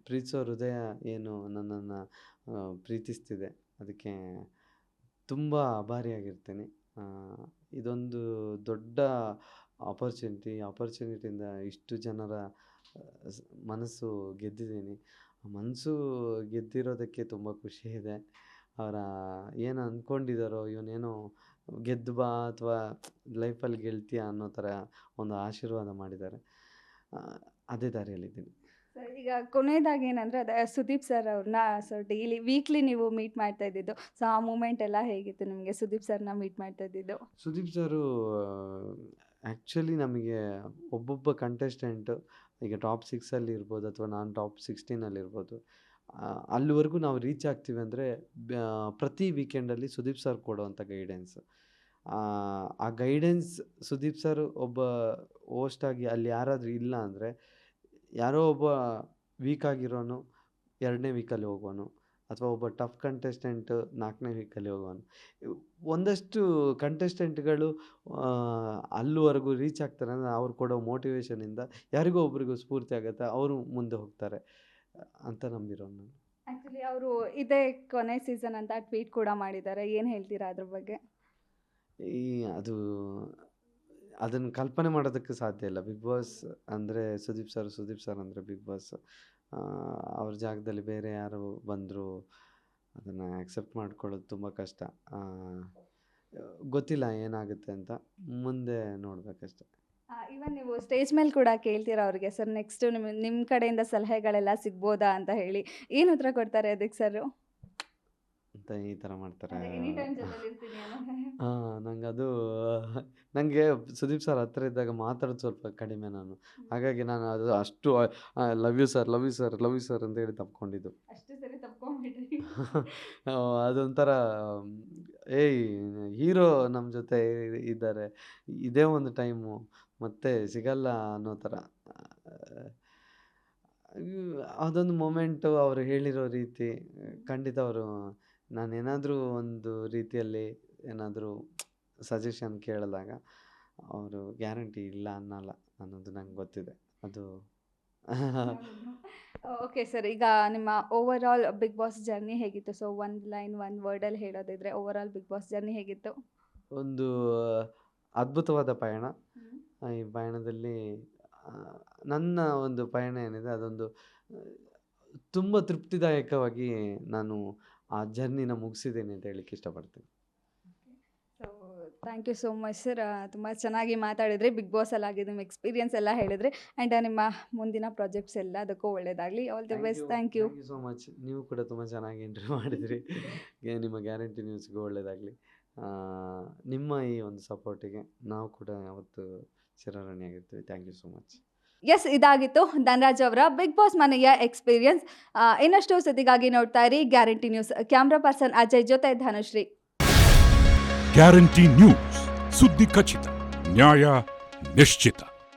ಪ್ರೀತಿಸೋ ಹೃದಯ ಏನು ನನ್ನನ್ನು ಪ್ರೀತಿಸ್ತಿದೆ, ಅದಕ್ಕೆ ತುಂಬ ಆಭಾರಿಯಾಗಿರ್ತೀನಿ. ಆ, ಇದೊಂದು ದೊಡ್ಡ ಆಪರ್ಚುನಿಟಿಯಿಂದ ಇಷ್ಟು ಜನರ ಮನಸ್ಸು ಗೆದ್ದಿದ್ದೀನಿ. ಮನಸ್ಸು ಗೆದ್ದಿರೋದಕ್ಕೆ ತುಂಬ ಖುಷಿ ಇದೆ. ಅವರ ಏನು ಅಂದ್ಕೊಂಡಿದ್ದಾರೋ, ಇವನೇನೋ ಗೆದ್ದು ಬಾ ಅಥವಾ ಲೈಫಲ್ಲಿ ಗೆಲ್ತೀಯ ಅನ್ನೋ ಥರ ಒಂದು ಆಶೀರ್ವಾದ ಮಾಡಿದ್ದಾರೆ. ಅದೇ ದಾರಿಯಲ್ಲಿದ್ದೀನಿ. ಸರ್, ಈಗ ಕೊನೆಯದಾಗಿ ಏನಂದರೆ ಅದೇ ಸುದೀಪ್ ಸರ್ ಅವ್ರನ್ನ ಡೈಲಿ ವೀಕ್ಲಿ ನೀವು ಮೀಟ್ ಮಾಡ್ತಾ ಇದ್ದಿದ್ದು, ಸೊ ಆ ಮೂಮೆಂಟ್ ಎಲ್ಲ ಹೇಗಿತ್ತು ನಿಮಗೆ ಸುದೀಪ್ ಸರ್ನ ಮೀಟ್ ಮಾಡ್ತಾ ಇದ್ದಿದ್ದು? ಸುದೀಪ್ ಸರು ಆ್ಯಕ್ಚುಲಿ ನಮಗೆ ಒಬ್ಬೊಬ್ಬ ಕಂಟೆಸ್ಟೆಂಟು ಈಗ ಟಾಪ್ 6 ಇರ್ಬೋದು ಅಥವಾ ನಾನು ಟಾಪ್ 16 ಇರ್ಬೋದು, ಅಲ್ಲಿವರೆಗೂ ನಾವು ರೀಚ್ ಆಗ್ತೀವಿ ಅಂದರೆ ಪ್ರತಿ ವೀಕೆಂಡಲ್ಲಿ ಸುದೀಪ್ ಸರ್ ಕೊಡುವಂಥ ಗೈಡೆನ್ಸ್. ಆ ಗೈಡೆನ್ಸ್ ಸುದೀಪ್ ಸರ್ ಒಬ್ಬ ಹೋಸ್ಟಾಗಿ ಅಲ್ಲಿ ಯಾರಾದರೂ ಇಲ್ಲ ಅಂದರೆ, ಯಾರೋ ಒಬ್ಬ ವೀಕ್ ಆಗಿರೋನು 2ನೇ ವೀಕಲ್ಲಿ ಹೋಗೋನು, ಅಥವಾ ಒಬ್ಬ ಟಫ್ ಕಂಟೆಸ್ಟೆಂಟು 4ನೇ ವೀಕಲ್ಲಿ ಹೋಗೋನು. ಒಂದಷ್ಟು ಕಂಟೆಸ್ಟೆಂಟ್ಗಳು ಅಲ್ಲಿವರೆಗೂ ರೀಚ್ ಆಗ್ತಾರೆ ಅಂದರೆ ಅವ್ರು ಕೊಡೋ ಮೋಟಿವೇಶನಿಂದ ಯಾರಿಗೋ ಒಬ್ರಿಗೂ ಸ್ಫೂರ್ತಿ ಆಗುತ್ತೆ, ಅವರು ಮುಂದೆ ಹೋಗ್ತಾರೆ ಅಂತ ನಂಬಿರೋನು ನಾನು. ಆ್ಯಕ್ಚುಲಿ ಅವರು ಇದೇ ಕೊನೆ ಸೀಸನ್ ಅಂತ ಟ್ವೀಟ್ ಕೂಡ ಮಾಡಿದ್ದಾರೆ, ಏನು ಹೇಳ್ತೀರಾ ಅದ್ರ ಬಗ್ಗೆ? ಅದು ಅದನ್ನು ಕಲ್ಪನೆ ಮಾಡೋದಕ್ಕೆ ಸಾಧ್ಯ ಇಲ್ಲ. ಬಿಗ್ ಬಾಸ್ ಅಂದರೆ ಸುದೀಪ್ ಸರ್ ಅಂದರೆ ಬಿಗ್ ಬಾಸ್. ಅವ್ರ ಜಾಗದಲ್ಲಿ ಬೇರೆ ಯಾರು ಬಂದರೂ ಅದನ್ನು ಆ್ಯಕ್ಸೆಪ್ಟ್ ಮಾಡ್ಕೊಳ್ಳೋದು ತುಂಬ ಕಷ್ಟ. ಗೊತ್ತಿಲ್ಲ ಏನಾಗುತ್ತೆ ಅಂತ, ಮುಂದೆ ನೋಡಬೇಕಷ್ಟೆ. ಇವನ್ ನೀವು ಸ್ಟೇಜ್ ಮೇಲೆ ಕೂಡ ಕೇಳ್ತೀರಾ ಅವ್ರಿಗೆ, ಸರ್ ನೆಕ್ಸ್ಟು ನಿಮ್ಮ ಕಡೆಯಿಂದ ಸಲಹೆಗಳೆಲ್ಲ ಸಿಗ್ಬೋದಾ ಅಂತ ಹೇಳಿ, ಏನು ಉತ್ತರ ಕೊಡ್ತಾರೆ ಅದಕ್ಕೆ ಸರ್? ಅಂತ ಈ ಥರ ಮಾಡ್ತಾರೆ. ಹಾಂ, ನನಗೆ ಸುದೀಪ್ ಸರ್ ಹತ್ರ ಇದ್ದಾಗ ಮಾತಾಡೋದು ಸ್ವಲ್ಪ ಕಡಿಮೆ ನಾನು. ಹಾಗಾಗಿ ನಾನು ಅದು ಅಷ್ಟು ಲವ್ ಯು ಸರ್ ಅಂತ ಹೇಳಿ ತಪ್ಕೊಂಡಿದ್ದು. ಅಷ್ಟು ಸರಿ ತಪ್ಕೊಂಡ್ಬಿಟ್ರಿ. ಅದೊಂಥರ ಏಯ್ ಹೀರೋ ನಮ್ಮ ಜೊತೆ ಇದ್ದಾರೆ, ಇದೇ ಒಂದು ಟೈಮು ಮತ್ತೆ ಸಿಗಲ್ಲ ಅನ್ನೋ ಥರ. ಅದೊಂದು ಮೊಮೆಂಟು ಅವರು ಹೇಳಿರೋ ರೀತಿ ಖಂಡಿತ ಅವರು ನಾನೇನಾದರೂ ಒಂದು ರೀತಿಯಲ್ಲಿ ಏನಾದರೂ ಸಜೆಷನ್ ಕೇಳಿದಾಗ ಅವರು ಗ್ಯಾರಂಟಿ ಇಲ್ಲ ಅನ್ನಲ್ಲ ಅನ್ನೋದು ನಂಗೆ ಗೊತ್ತಿದೆ. ಅದು ಓಕೆ ಸರ್, ಈಗ ನಿಮ್ಮ overall Bigg Boss journey ಹೇಗಿತ್ತು? ಸೊ ಒಂದು ವರ್ಡಲ್ಲಿ ಹೇಳೋದಿದ್ರೆ overall Bigg Boss journey ಹೇಗಿತ್ತು? ಒಂದು ಅದ್ಭುತವಾದ ಪಯಣ. ಈ ಪಯಣದಲ್ಲಿ ನನ್ನ ಒಂದು ಪಯಣ ಏನಿದೆ ಅದೊಂದು ತುಂಬ ತೃಪ್ತಿದಾಯಕವಾಗಿ ನಾನು ಆ ಜರ್ನಿನ ಮುಗಿಸಿದ್ದೀನಿ ಅಂತ ಹೇಳಲಿಕ್ಕೆ ಇಷ್ಟಪಡ್ತೀನಿ. So thank you so much sir, ತುಂಬ ಚೆನ್ನಾಗಿ ಮಾತಾಡಿದ್ರಿ, ಬಿಗ್ ಬಾಸಲ್ಲಿ ಆಗಿದೆ ನಿಮ್ಮ ಎಕ್ಸ್ಪೀರಿಯನ್ಸ್ ಎಲ್ಲ ಹೇಳಿದ್ರಿ, ಆ್ಯಂಡ್ ನಿಮ್ಮ ಮುಂದಿನ ಪ್ರಾಜೆಕ್ಟ್ಸ್ ಎಲ್ಲ ಅದಕ್ಕೂ ಒಳ್ಳೆಯದಾಗಲಿ. All the best. Thank you so much. ನೀವು ಕೂಡ ತುಂಬ ಚೆನ್ನಾಗಿ ಇಂಟರ್ವ್ಯೂ ಮಾಡಿದ್ರಿ. ನಿಮ್ಮ ಗ್ಯಾರಂಟಿ ನ್ಯೂಸ್ಗೂ ಒಳ್ಳೆಯದಾಗಲಿ. ನಿಮ್ಮ ಈ ಒಂದು ಸಪೋರ್ಟಿಗೆ ನಾವು ಕೂಡ ಯಾವತ್ತು ಚಿರಋಣಿಯಾಗಿರ್ತೀವಿ. Thank you so much. Yes, ಇದಾಗಿತ್ತು ಧನರಾಜ್ ಅವರ ಬಿಗ್ ಬಾಸ್ ಮನೆಯ ಎಕ್ಸ್ಪೀರಿಯನ್ಸ್. ಇನ್ನಷ್ಟು ಸುದ್ದಿಗಾಗಿ ನೋಡ್ತಾ ಇರಿ guarantee news. Camera person Ajay ಜೊತೆ ಧನುಶ್ರೀ. ಗ್ಯಾರಂಟಿ ನ್ಯೂಸ್, ಸುದ್ದಿ ಖಚಿತ, ನ್ಯಾಯ ನಿಶ್ಚಿತ.